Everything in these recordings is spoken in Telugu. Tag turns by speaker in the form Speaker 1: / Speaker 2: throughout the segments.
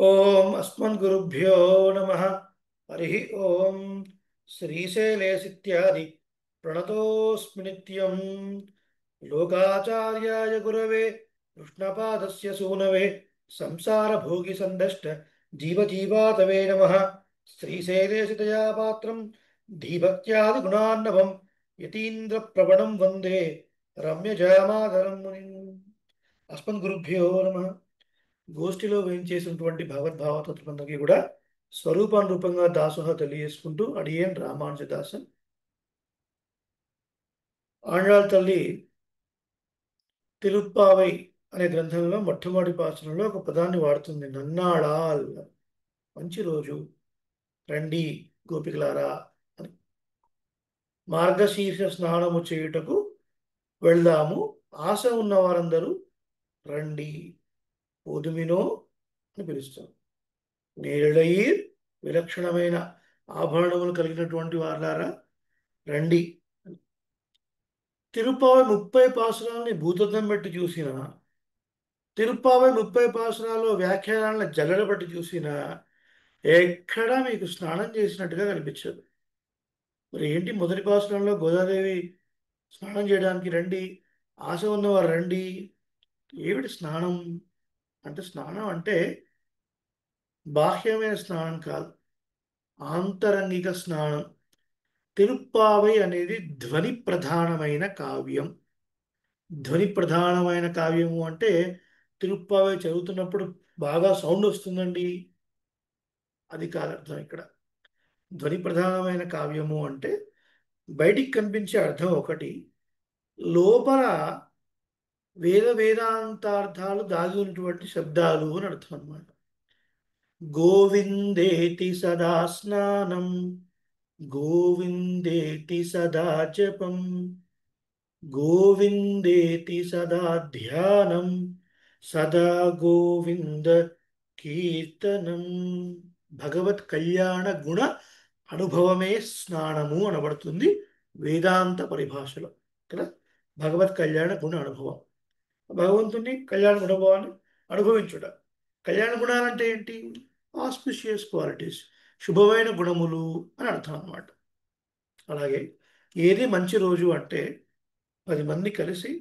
Speaker 1: ఓం అస్మద్గురుభ్యో నమః. హరి ఓం. శ్రీశైలేసిత్యాది ప్రణతోస్మి నిత్యం. లోకాచార్యాయ గురవే కృష్ణపాదస్య సూనవే సంసారభోగి సందష్ట జీవజీవాతవే నమః. శ్రీశైలేశితయా పాత్రం ధీభక్త్యాది గుణార్ణవం యతీంద్రప్రవణం వందే రమ్యజామాదరం మునిం. అస్మద్గురుభ్యో నమః. గోష్ఠిలో వేయించేసినటువంటి భగవద్భావతత్వందరికీ కూడా స్వరూపానురూపంగా దాసోహ తెలియజేసుకుంటూ అడియేన్ రామానుజదాసన్. ఆండాళ్ తల్లి తిరుప్పావై అనే గ్రంథంలో మొట్టమొదటి పాసరంలో ఒక పదాన్ని వాడుతుంది, నన్నాళాల్. మంచి రోజు, రండి గోపికలారా అని. మార్గశీర్ష స్నానము చేయుటకు వెళ్దాము, ఆశ ఉన్న వారందరూ రండి, పోదుమినో అని పిలుస్తారు. నేరళయీర్, విలక్షణమైన ఆభరణములు కలిగినటువంటి వారులారా రండి. తిరుప్పావై 30 పాసురాలని భూతద్దం పెట్టి చూసిన, తిరుప్పావై 30 పాసురాల్లో వ్యాఖ్యానాలను జల్లెడ బట్టి చూసిన, ఎక్కడా మీకు స్నానం చేసినట్టుగా కనిపించదు. మరి ఏంటి, మొదటి పాసురంలో గోదాదేవి స్నానం చేయడానికి రండి, ఆశ ఉన్నవారు రండి, ఏమిటి స్నానం అంటే? స్నానం అంటే బాహ్యమైన స్నానం కాదు, ఆంతరంగిక స్నానం. తిరుప్పావై అనేది ధ్వని ప్రధానమైన కావ్యం. ధ్వని ప్రధానమైన కావ్యము అంటే తిరుప్పావై చదువుతున్నప్పుడు బాగా సౌండ్ వస్తుందండి, అది కాదు అర్థం ఇక్కడ. ధ్వని ప్రధానమైన కావ్యము అంటే బయటికి కనిపించే అర్థం ఒకటి, లోపల వేదాంతార్థాలు దాగి ఉన్నటువంటి శబ్దాలు అని అర్థం అన్నమాట. గోవిందేతి సదా స్నానం, గోవిందేతి సదా జపం, గోవిందేతి సదా ధ్యానం, సదా గోవింద కీర్తనం. భగవత్ కళ్యాణ గుణ అనుభవమే స్నానము అనబడుతుంది వేదాంత పరిభాషలో కదా. భగవత్ కళ్యాణ గుణ అనుభవం, భగవంతుని కళ్యాణ గుణభావాన్ని అనుభవించుట. కళ్యాణ గుణాలంటే ఏంటి? ఆస్పిషియస్ క్వాలిటీస్, శుభమైన గుణములు అని అర్థం అన్నమాట. అలాగే ఏది మంచి రోజు అంటే 10 మంది కలిసి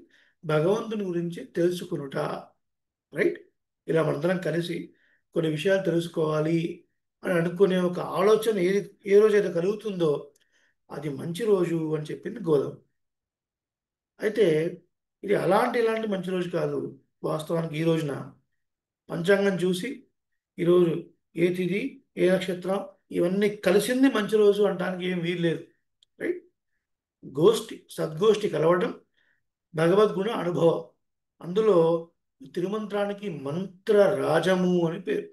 Speaker 1: భగవంతుని గురించి తెలుసుకునుట, రైట్? ఇలా మనందరం కలిసి కొన్ని విషయాలు తెలుసుకోవాలి అని అనుకునే ఒక ఆలోచన ఏ రోజైతే కలుగుతుందో అది మంచి రోజు అని చెప్పింది గోధుమ. అయితే ఇది ఇలాంటి మంచి రోజు కాదు. వాస్తవానికి ఈ రోజున పంచాంగం చూసి ఈరోజు ఏ తిథి, ఏ నక్షత్రం, ఇవన్నీ కలిసింది మంచి రోజు అంటానికి ఏం వీల్లేదు, రైట్? సద్గోష్ఠి కలవడం, భగవద్గుణ అనుభవం. అందులో తిరుమంత్రానికి మంత్ర రాజము అని పేరు.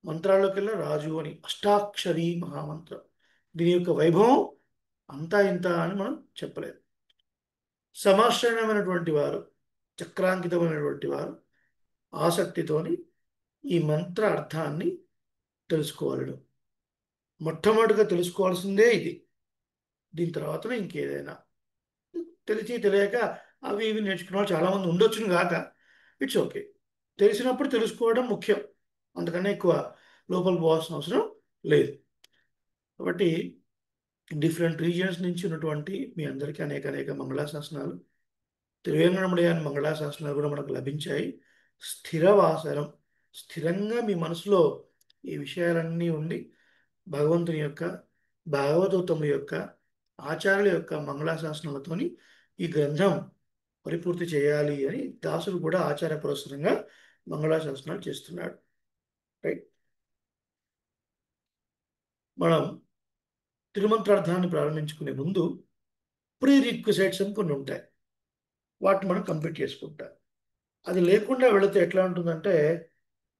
Speaker 1: మంత్రాల్లోకెల్లా రాజు అని, అష్టాక్షరి మహామంత్రం. దీని యొక్క వైభవం అంతా ఇంత అని మనం చెప్పలేము. సమాశ్రయమైనటువంటి వారు, చక్రాంకితమైనటువంటి వారు ఆసక్తితోని ఈ మంత్ర అర్థాన్ని తెలుసుకోవాలి. మొట్టమొదటిగా తెలుసుకోవాల్సిందే ఇది. దీని తర్వాతనే ఇంకేదైనా. తెలిసి తెలియక అవి ఇవి నేర్చుకున్న వాళ్ళు చాలామంది ఉండొచ్చును గాక, ఇట్స్ ఓకే. తెలిసినప్పుడు తెలుసుకోవడం ముఖ్యం, అందుకనే ఎక్కువ లోపలికి పోవాల్సిన అవసరం లేదు. కాబట్టి డిఫరెంట్ రీజియన్స్ నుంచి ఉన్నటువంటి మీ అందరికీ అనేక అనేక మంగళాశాసనాలు. త్రివేంద్రముడయాన్ని మంగళాశాసనాలు కూడా మనకు లభించాయి. స్థిరవాసనం, స్థిరంగా మీ మనసులో ఈ విషయాలన్నీ ఉండి భగవంతుని యొక్క, భాగవతోత్తముల యొక్క, ఆచార్యుల యొక్క మంగళాశాసనాలతోని ఈ గ్రంథం పరిపూర్తి చేయాలి అని దాసుడు కూడా ఆచార్య పురస్సరంగా మంగళాశాసనాలు చేస్తున్నాడు, రైట్? మనం తిరుమంత్రార్థాన్ని ప్రారంభించుకునే ముందు ప్రీ రిక్విజైట్స్ అని కొన్ని ఉంటాయి, వాటిని మనం కంప్లీట్ చేసుకుంటాం. అది లేకుండా వెళితే ఎట్లా ఉంటుందంటే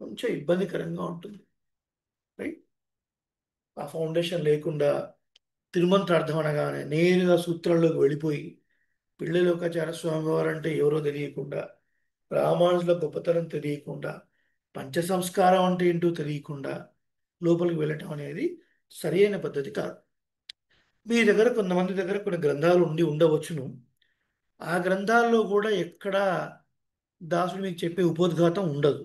Speaker 1: కొంచెం ఇబ్బందికరంగా ఉంటుంది, రైట్? ఆ ఫౌండేషన్ లేకుండా తిరుమంత్రార్థం అనగానే నేరుగా సూత్రాల్లోకి వెళ్ళిపోయి పిళ్ళలోకాచార్య స్వామి వారంటే ఎవరో తెలియకుండా, రామానుజుల గొప్పతనం తెలియకుండా, పంచ సంస్కారం అంటే ఏంటో తెలియకుండా లోపలికి వెళ్ళటం అనేది సరి అయిన పద్ధతి కాదు. మీ దగ్గర కొంతమంది దగ్గర కొన్ని గ్రంథాలు ఉండవచ్చును. ఆ గ్రంథాల్లో కూడా ఎక్కడా దాసుడు మీకు చెప్పే ఉపోద్ఘాతం ఉండదు,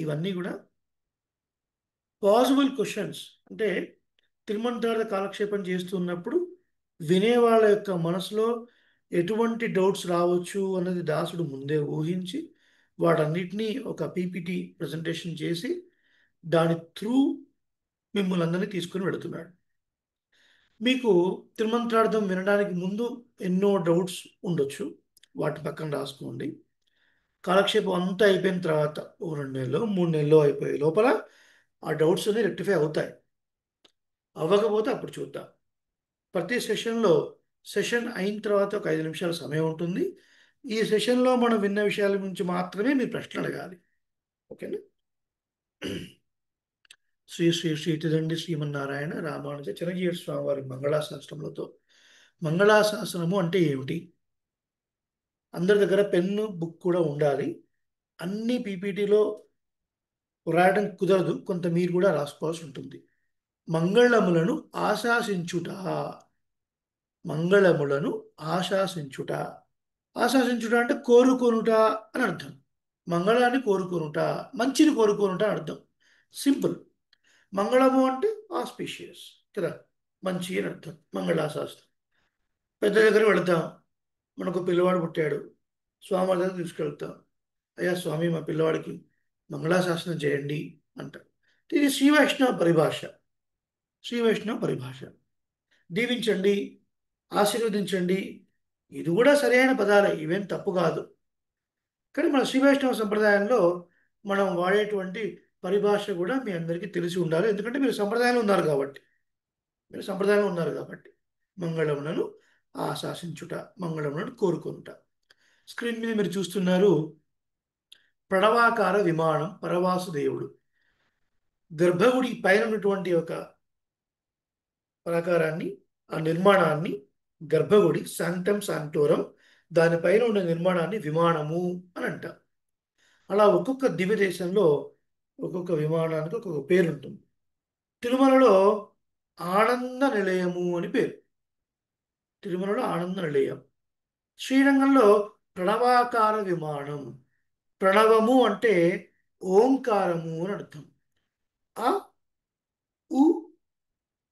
Speaker 1: ఇవన్నీ కూడా పాసిబుల్ క్వశ్చన్స్ అంటే తిరుమంతార్థ కాలక్షేపం చేస్తున్నప్పుడు వినేవాళ్ళ యొక్క మనసులో ఎటువంటి డౌట్స్ రావచ్చు అన్నది దాసుడు ముందే ఊహించి వాటన్నిటినీ ఒక పీపీటీ ప్రజెంటేషన్ చేసి దాని త్రూ మిమ్మల్ని అందరినీ తీసుకుని వెళుతున్నాడు. మీకు తిరుమంత్రార్థం వినడానికి ముందు ఎన్నో డౌట్స్ ఉండొచ్చు, వాటి పక్కన రాసుకోండి. కాలక్షేపం అంతా అయిపోయిన తర్వాత ఓ 2 నెలలో 3 నెలలో అయిపోయే లోపల ఆ డౌట్స్ అన్ని రెక్టిఫై అవుతాయి. అవ్వకపోతే అప్పుడు చూద్దాం. ప్రతి సెషన్లో సెషన్ అయిన తర్వాత ఒక 5 నిమిషాల సమయం ఉంటుంది. ఈ సెషన్లో మనం విన్న విషయాల గురించి మాత్రమే మీరు ప్రశ్నలు అడగాలి. ఓకేనా? శ్రీ శ్రీ శ్రీతిదండి శ్రీమన్నారాయణ రామానుజ చిరంజీవి స్వామి వారి మంగళాశాసనములతో. మంగళాశాసనము అంటే ఏమిటి? అందరి దగ్గర పెన్ను బుక్ కూడా ఉండాలి. అన్ని పీపీటీలో రాయడం కుదరదు, కొంత మీరు కూడా రాసుకోవాల్సి ఉంటుంది. మంగళములను ఆశాసించుట. మంగళములను ఆశాసించుట. ఆశాసించుట అంటే కోరుకొనుట అని అర్థం. మంగళాన్ని కోరుకొనుట, మంచిని కోరుకొనుట అని అర్థం. సింపుల్. మంగళము అంటే ఆస్పీషియస్ కదా, మంచి అని అర్థం. మంగళాశాసనం. పెద్ద దగ్గర వెళతాం, మనకు పిల్లవాడు పుట్టాడు, స్వామి వారి దగ్గర తీసుకెళ్తాం. అయ్యా స్వామి, మా పిల్లవాడికి మంగళాశాసనం చేయండి అంటారు. ఇది శ్రీ వైష్ణవ పరిభాష. శ్రీ వైష్ణవ పరిభాష. దీవించండి, ఆశీర్వదించండి, ఇది కూడా సరైన పదాలే, ఇవేం తప్పు కాదు. కానీ మన శ్రీ వైష్ణవ సంప్రదాయంలో మనం వాడేటువంటి పరిభాష కూడా మీ అందరికీ తెలిసి ఉండాలి. ఎందుకంటే మీరు సంప్రదాయంలో ఉన్నారు కాబట్టి. మీరు సంప్రదాయంలో ఉన్నారు కాబట్టి. మంగళములను ఆశాసించుట, మంగళములను కోరుకొనుట. స్క్రీన్ మీద మీరు చూస్తున్నారు ప్రణవాకార విమానం, పరవాసుదేవుడు. గర్భగుడి పైన ఉన్నటువంటి ఒక ప్రాకారాన్ని, ఆ నిర్మాణాన్ని గర్భగుడి, శాంక్టమ్ శాంక్టోరం, దానిపైన ఉన్న నిర్మాణాన్ని విమానము అని అంటారు. అలా ఒక్కొక్క దివ్య దేశంలో ఒక్కొక్క విమానానికి ఒక్కొక్క పేరు ఉంటుంది. తిరుమలలో ఆనంద నిలయము అని పేరు. తిరుమలలో ఆనంద నిలయం. శ్రీరంగంలో ప్రణవాకార విమానం. ప్రణవము అంటే ఓంకారము అని అర్థం. ఆ ఉ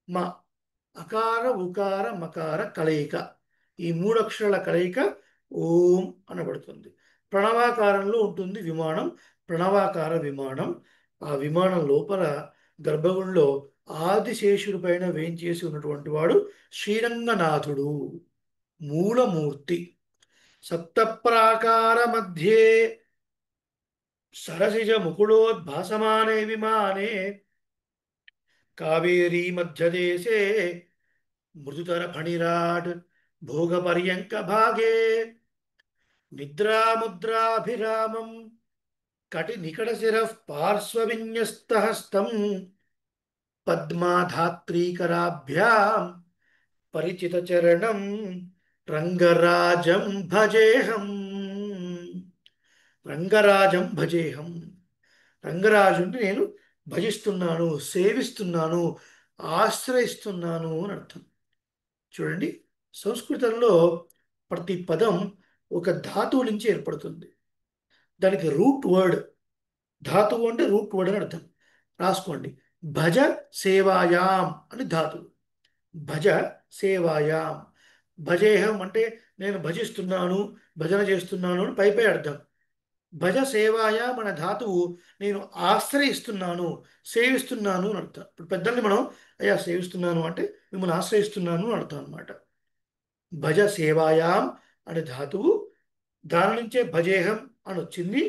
Speaker 1: మ, అకార ఉకార మకార కలయిక, ఈ 3 అక్షరాల కలయిక ఓం అనబడుతుంది. ప్రణవాకారంలో ఉంటుంది విమానం, ప్రణవాకార విమానం. ఆ విమానం లోపల గర్భగుడిలో ఆదిశేషుడి పైన వేంచేసి ఉన్నటువంటి వాడు శ్రీరంగనాథుడు, మూలమూర్తి. సప్తప్రాకార మధ్యే సరసిజ ముకుళోద్భాసమానే విమానే కావేరీ మధ్యదేశే మృదుతర ఫణిరాట్ భోగపర్యంక భాగే నిద్రాముద్రాభిరామం కటి నికట శిరః పార్శ్వవిన్యస్తహస్తం పద్మాధాత్రీకరాభ్యాం పరిచిత చరణం రంగరాజం భజేహం. రంగరాజం భజేహం. రంగరాజుని నేను భజిస్తున్నాను, సేవిస్తున్నాను, ఆశ్రయిస్తున్నాను అని అర్థం. చూడండి, సంస్కృతంలో ప్రతి పదం ఒక ధాతువు నుంచి ఏర్పడుతుంది. దానికి రూట్ వర్డ్, ధాతువు అంటే రూట్ వర్డ్ అని అర్థం. రాసుకోండి, భజ సేవాయాం అని ధాతువు. భజ సేవాయాం. భజేహం అంటే నేను భజిస్తున్నాను, భజన చేస్తున్నాను అని పైపై అర్థం. భజ సేవాయాం అనే ధాతువు నేను ఆశ్రయిస్తున్నాను, సేవిస్తున్నాను అని అర్థం. ఇప్పుడు పెద్దల్ని మనం అయ్యా సేవిస్తున్నాను అంటే మిమ్మల్ని ఆశ్రయిస్తున్నాను అని అర్థం అనమాట. భజ సేవాయాం అనే ధాతువు, దాని నుంచే భజేహం అని వచ్చింది.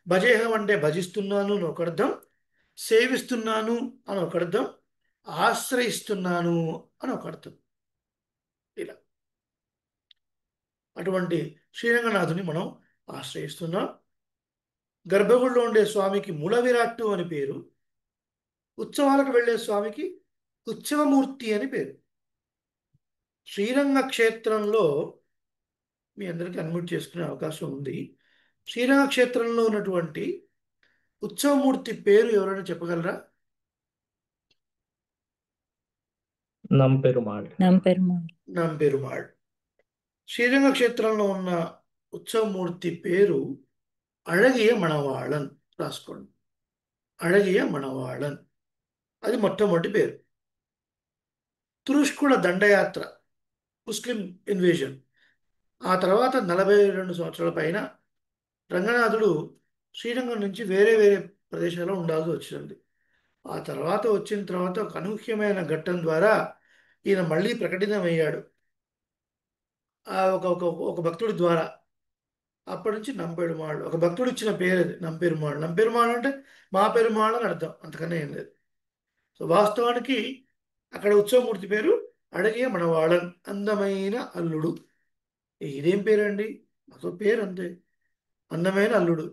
Speaker 1: భజేహం అంటే భజిస్తున్నాను అని ఒక అర్థం, సేవిస్తున్నాను అని ఒక అర్థం, ఆశ్రయిస్తున్నాను అని ఒక అర్థం. ఇలా అటువంటి శ్రీరంగనాథుని మనం ఆశ్రయిస్తున్నాం. గర్భగుడిలో ఉండే స్వామికి మూల విరాట్టు అని పేరు. ఉత్సవాలకు వెళ్ళే స్వామికి ఉత్సవమూర్తి అని పేరు. శ్రీరంగ క్షేత్రంలో మీ అందరికీ అన్మ్యూట్ చేసుకునే అవకాశం ఉంది. శ్రీరంగ క్షేత్రంలో ఉన్నటువంటి ఉత్సవమూర్తి పేరు ఎవరైనా చెప్పగలరా?
Speaker 2: నంపెరుమాళ్.
Speaker 1: నంపెరుమాళ్. శ్రీరంగ క్షేత్రంలో ఉన్న ఉత్సవమూర్తి పేరు అழகிய మణవాళన్. రాసుకోండి, అழகிய మణవాళన్. అది మొట్టమొదటి పేరు. తురుష్కుల దండయాత్ర, ముస్లిం ఇన్వేజన్. ఆ తర్వాత 42 సంవత్సరాల పైన రంగనాథుడు శ్రీరంగం నుంచి వేరే వేరే ప్రదేశాల్లో ఉండాల్సి వచ్చింది. ఆ తర్వాత వచ్చిన తర్వాత ఒక అనూహ్యమైన ఘట్టం ద్వారా ఈయన మళ్ళీ ప్రకటితమయ్యాడు. ఆ ఒక ఒక ఒక భక్తుడి ద్వారా. అప్పటి నుంచి నంపెరుమాళ్, ఒక భక్తుడు ఇచ్చిన పేరు అది, నంపెరుమాళ్. నంపెరుమాళ్ అంటే మా పెరుమాళ్ అని అర్థం, అంతకన్నా ఏం లేదు. సో వాస్తవానికి అక్కడ ఉత్సవమూర్తి పేరు అడగే మనవాళన్, అందమైన అల్లుడు. ఇదేం పేరండి? అసలు పేరు అంతే, అందమైన అల్లుడు.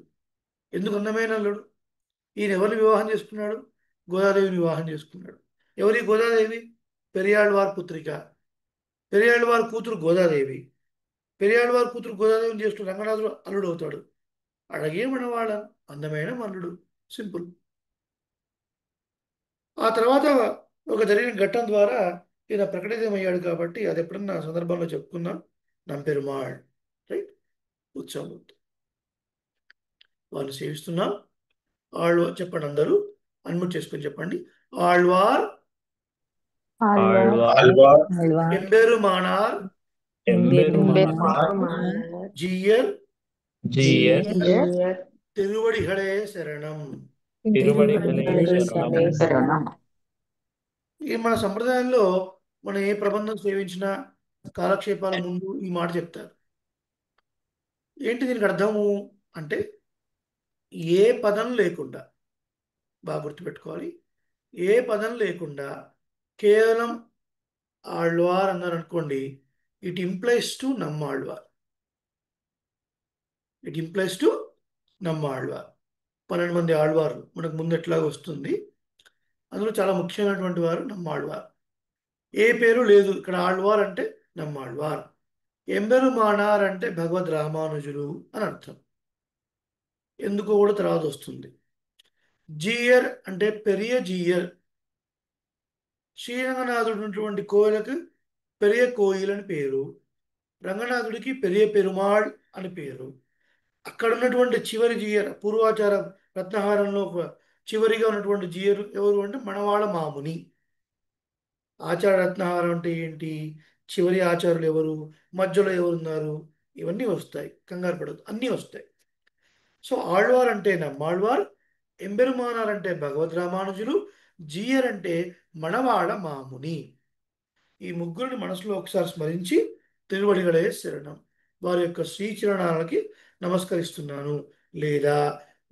Speaker 1: ఎందుకు అందమైన అల్లుడు? ఈయన ఎవరిని వివాహం చేసుకున్నాడు? గోదాదేవిని వివాహం చేసుకున్నాడు. ఎవరి గోదాదేవి? పెరియాళ్వార్ పుత్రిక. పెరియాళ్వార్ కూతురు గోదాదేవి. పెరియాళ్వార్ కూతురు గోదాదేవిని చేసుకుని రంగనాథుడు అల్లుడు అవుతాడు. అడగే మనవాళ, అందమైన మల్లుడు. సింపుల్. ఆ తర్వాత ఒక జరిగిన ఘట్టం ద్వారా ఈయన ప్రకటితమయ్యాడు కాబట్టి అది ఎప్పుడన్నా సందర్భంలో చెప్పుకుందాం. నంపెరుమాళ్, రైట్, ఉత్సవం. వారిని సేవిస్తున్నాం. చెప్పండి అందరూ, అన్మ్యూట్ చేసుకొని చెప్పండి. ఆళ్వార్
Speaker 2: ఆళ్వార్
Speaker 3: ఆళ్వార్
Speaker 4: ఆళ్వార్
Speaker 1: ఎంబెరుమానార్
Speaker 2: ఎంబెరుమానార్
Speaker 1: జీయర్
Speaker 3: జీఎస్
Speaker 2: జీయర్
Speaker 1: తిరువడిகளே శరణం.
Speaker 3: తిరువడిగలే శరణం.
Speaker 2: శరణం.
Speaker 1: ఈ మన సంప్రదాయంలో మనం ఏ ప్రబంధం సేవించినా కాలక్షేపాల ముందు ఈ మాట చెప్తారు. ఏంటి దీనికి అర్థము అంటే, ఏ పదం లేకుండా, బాగా గుర్తుపెట్టుకోవాలి, ఏ పదం లేకుండా కేవలం ఆళ్వార్ అన్నారు అనుకోండి, it implies to Nammalvar. It implies to Nammalvar. 12 మంది ఆళ్వార్లు మనకు ముందు ఎట్లాగో వస్తుంది. అందులో చాలా ముఖ్యమైనటువంటి వారు నమ్మాళ్వార్. ఏ పేరు లేదు ఇక్కడ. ఆళ్వార్ అంటే నమ్మాళ్వార్. ఎంబెరుమానార్ అంటే భగవద్ రామానుజులు అని అర్థం. ఎందుకో కూడా తర్వాత వస్తుంది. జీయర్ అంటే పెరియ జీయర్. శ్రీరంగనాథుడు ఉన్నటువంటి కోయిలకు పెరియ కోయిల్ అని పేరు. రంగనాథుడికి పెరియ పెరుమాళ్ అని పేరు. అక్కడ ఉన్నటువంటి చివరి జీయర్, పూర్వాచార రత్నహారంలో ఒక చివరిగా ఉన్నటువంటి జీయర్ ఎవరు అంటే మనవాళ్ళ మాముని. ఆచార రత్నహారం అంటే ఏంటి? చివరి ఆచారులు ఎవరు, మధ్యలో ఎవరున్నారు, ఇవన్నీ వస్తాయి. కంగారు పడదు, అన్నీ వస్తాయి. సో ఆళ్వార్ అంటే నమ్మాళ్వార్, ఎంబెరుమానార్ అంటే భగవద్ రామానుజులు, జీయర్ అంటే మనవాళ మాముని. ఈ ముగ్గురిని మనసులో ఒకసారి స్మరించి తిరువడిగలే శరణం, వారి యొక్క శ్రీచరణాలకి నమస్కరిస్తున్నాను, లేదా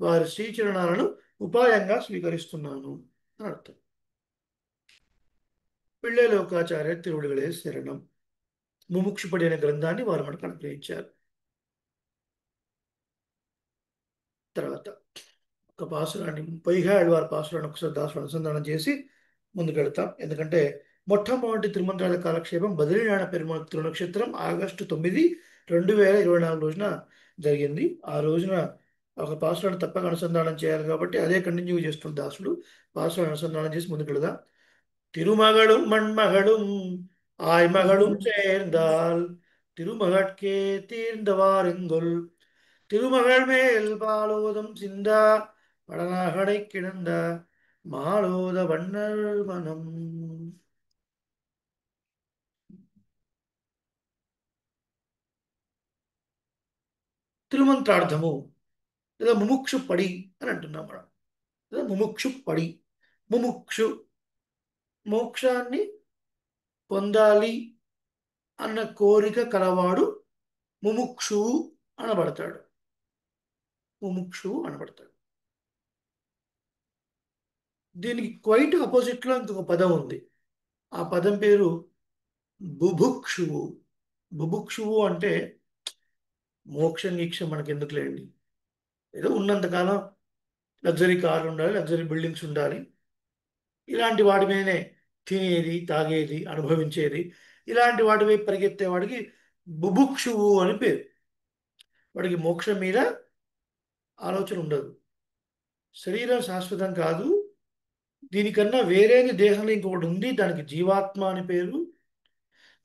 Speaker 1: వారి శ్రీచరణాలను ఉపాయంగా స్వీకరిస్తున్నాను అని అర్థం. పిళ్ళే లోకాచార్య తిరువడిగలే శరణం, ముముక్షుపడి అనే గ్రంథాన్ని వారు మనకు అనుగ్రహించారు. తర్వాత ఒక పాసురాన్ని, పైగా ఆళ్వార్ పాసురాన్ని ఒకసారి దాసుడు అనుసంధానం చేసి ముందుకెళ్తాం. ఎందుకంటే మొట్టమొదటి తిరుమంత్రాల కాలక్షేపం బద్రీనారాయణ పెరుమాళ్ తిరునక్షత్రం ఆగస్టు 9, 2024 రోజున జరిగింది. ఆ రోజున ఒక పాసురాన్ని తప్పక అనుసంధానం చేయాలి కాబట్టి అదే కంటిన్యూ చేస్తుంది దాసుడు. పాసురాన్ని అనుసంధానం చేసి ముందుకెళ్దాం. తిరుమగళం మణ్మగళం ఆయ్మగళం சேர்ந்தால் திருமகட்கே தீர்ந்தவாறுங்கொல் திருமகள் மேல் பாலோதம் சிந்தா படநாகடை கிடந்த மாலோத வண்ணர் மனம். తిరుమంత్రార్థము లేదా ముముక్షు పడి అని అంటున్నాం మనం. లేదా ముముక్షు పడి, ముముక్షు మోక్షాన్ని పొందాలి అన్న కోరిక కలవాడు ముముక్షువు అనబడతాడు. ముముక్షువు అనబడతాడు. దీనికి క్వైట్ ఆపోజిట్లో ఇంకొక పదం ఉంది. ఆ పదం పేరు బుభుక్షువు. బుభుక్షువు అంటే మోక్షం గీక్షం మనకి ఎందుకులేండి, ఏదో ఉన్నంతకాలం లగ్జరీ కార్లు ఉండాలి, లగ్జరీ బిల్డింగ్స్ ఉండాలి, ఇలాంటి వాటి మీదనే తినేది, తాగేది, అనుభవించేది, ఇలాంటి వాటి వైపు పరిగెత్తే వాడికి బుభుక్షువు అని పేరు. వాడికి మోక్షం మీద ఆలోచన ఉండదు. శరీరం శాశ్వతం కాదు, దీనికన్నా వేరేది దేహంలో ఇంకొకటి ఉంది, దానికి జీవాత్మ అని పేరు.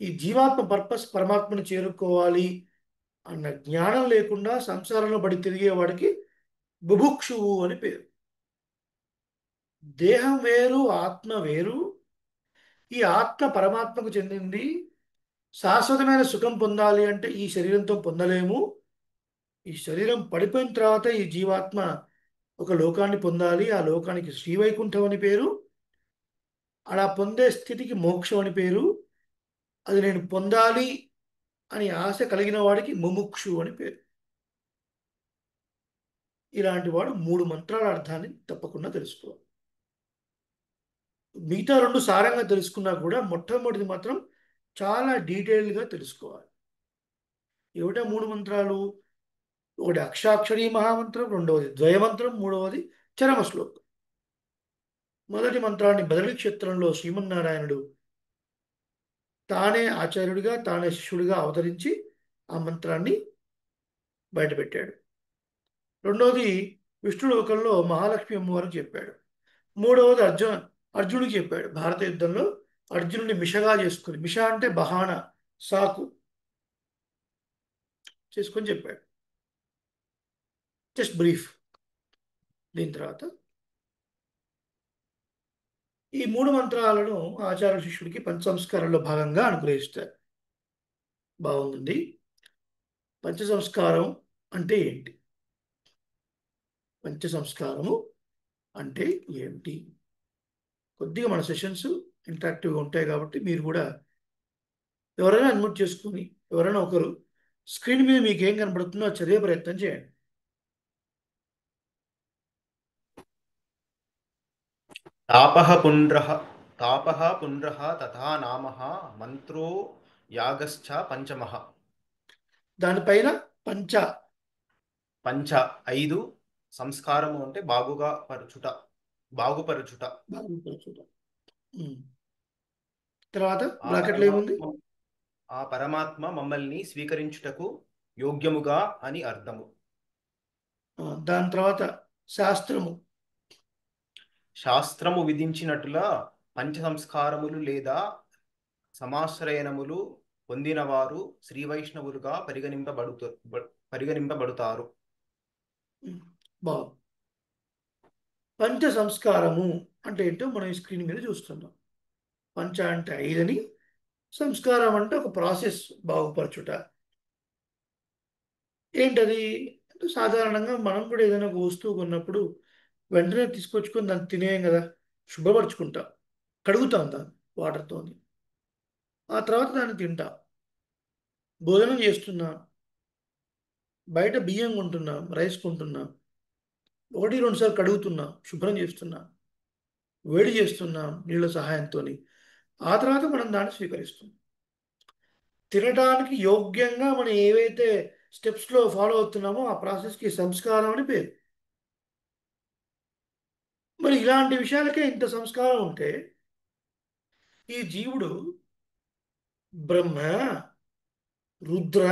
Speaker 1: ఈ జీవాత్మ పర్పస్ పరమాత్మను చేరుకోవాలి అన్న జ్ఞానం లేకుండా సంసారంలో పడి తిరిగే వాడికి బుభుక్షువు అని పేరు. దేహం వేరు, ఆత్మ వేరు. ఈ ఆత్మ పరమాత్మకు చెందింది. శాశ్వతమైన సుఖం పొందాలి అంటే ఈ శరీరంతో పొందలేము. ఈ శరీరం పడిపోయిన తర్వాత ఈ జీవాత్మ ఒక లోకాన్ని పొందాలి. ఆ లోకానికి శ్రీవైకుంఠం అని పేరు. అలా పొందే స్థితికి మోక్షం అని పేరు. అది నేను పొందాలి అని ఆశ కలిగిన వాడికి ముముక్షు అని పేరు. ఇలాంటి వాడు 3 మంత్రాల అర్థాన్ని తప్పకుండా తెలుసుకోవాలి. మిగతా 2 సారంగా తెలుసుకున్నా కూడా మొట్టమొదటిది మాత్రం చాలా డీటెయిల్డ్గా తెలుసుకోవాలి. ఏమిటా 3 మంత్రాలు? ఒకటి అక్షాక్షరీ మహామంత్రం, రెండవది ద్వయమంత్రం, మూడవది చరమ శ్లోకం. మొదటి మంత్రాన్ని బదరీ క్షేత్రంలో శ్రీమన్నారాయణుడు తానే ఆచార్యుడిగా, తానే శిష్యుడిగా అవతరించి ఆ మంత్రాన్ని బయటపెట్టాడు. రెండవది విష్ణులోకంలో మహాలక్ష్మి అమ్మవారికి చెప్పాడు. మూడవది అర్జునుడికి చెప్పాడు. భారత యుద్ధంలో అర్జునుడిని మిషగా చేసుకుని, మిష అంటే బహాన, సాకు చేసుకొని చెప్పాడు. Just brief. దీని తర్వాత ఈ 3 మంత్రాలను ఆచార్య శిష్యుడికి పంచ సంస్కారంలో భాగంగా అనుగ్రహిస్తారు. బాగుంది. పంచ సంస్కారం అంటే ఏంటి? పంచ సంస్కారము అంటే ఏమిటి? కొద్దిగా మన సెషన్స్ ఇంటరాక్టివ్గా ఉంటాయి కాబట్టి మీరు కూడా ఎవరైనా అన్మ్యూట్ చేసుకుని ఎవరైనా ఒకరు స్క్రీన్ మీద మీకు ఏం కనబడుతుందో అది చదివే ప్రయత్నం చేయండి.
Speaker 2: तापः पुण्ड्रः तथा नामः मंत्रो यागश्च पंचमः।
Speaker 1: దానిపైన పంచ
Speaker 2: పంచ 5 సంస్కారము అంటే బాగుపరచుట.
Speaker 1: బాగుపరచుట. తర్వాత
Speaker 2: ఆ
Speaker 1: బ్రాకెట్లో ఏముంది?
Speaker 2: పరమాత్మ మమ్మల్ని స్వీకరించుటకు యోగ్యముగా అని అర్థము.
Speaker 1: దాని తర్వాత శాస్త్రము.
Speaker 2: శాస్త్రము విధించినట్లుగా పంచ సంస్కారములు లేదా సమాశ్రయనములు పొందినవారు శ్రీ వైష్ణవులుగా పరిగణింపబడుతారు.
Speaker 1: బాగు. పంచ సంస్కారము అంటే ఏంటో మనం ఈ స్క్రీన్ మీద చూస్తున్నాం. పంచ అంటే 5 అని, సంస్కారం అంటే ఒక ప్రాసెస్, బాగుపరచుట. ఏంటది అంటే సాధారణంగా మనం కూడా ఏదైనా ఒక వస్తువు కొన్నప్పుడు వెంటనే తీసుకొచ్చుకొని దాన్ని తినేయం కదా, శుభ్రపరచుకుంటాం, కడుగుతాం దాన్ని వాటర్తో. ఆ తర్వాత దాన్ని తింటాం. భోజనం చేస్తున్నాం, బయట బియ్యం కొంటున్నాం, రైస్ కొంటున్నాం, 1-2 సార్లు కడుగుతున్నాం, శుభ్రం చేస్తున్నాం, వేడి చేస్తున్నాం నీళ్ళ సహాయంతో. ఆ తర్వాత మనం దాన్ని స్వీకరిస్తున్నాం. తినడానికి యోగ్యంగా మనం ఏవైతే స్టెప్స్లో ఫాలో అవుతున్నామో ఆ ప్రాసెస్కి సంస్కారం అని పేరు. మరి ఇలాంటి విషయాలకే ఇంత సంస్కారం ఉంటే ఈ జీవుడు బ్రహ్మ, రుద్ర,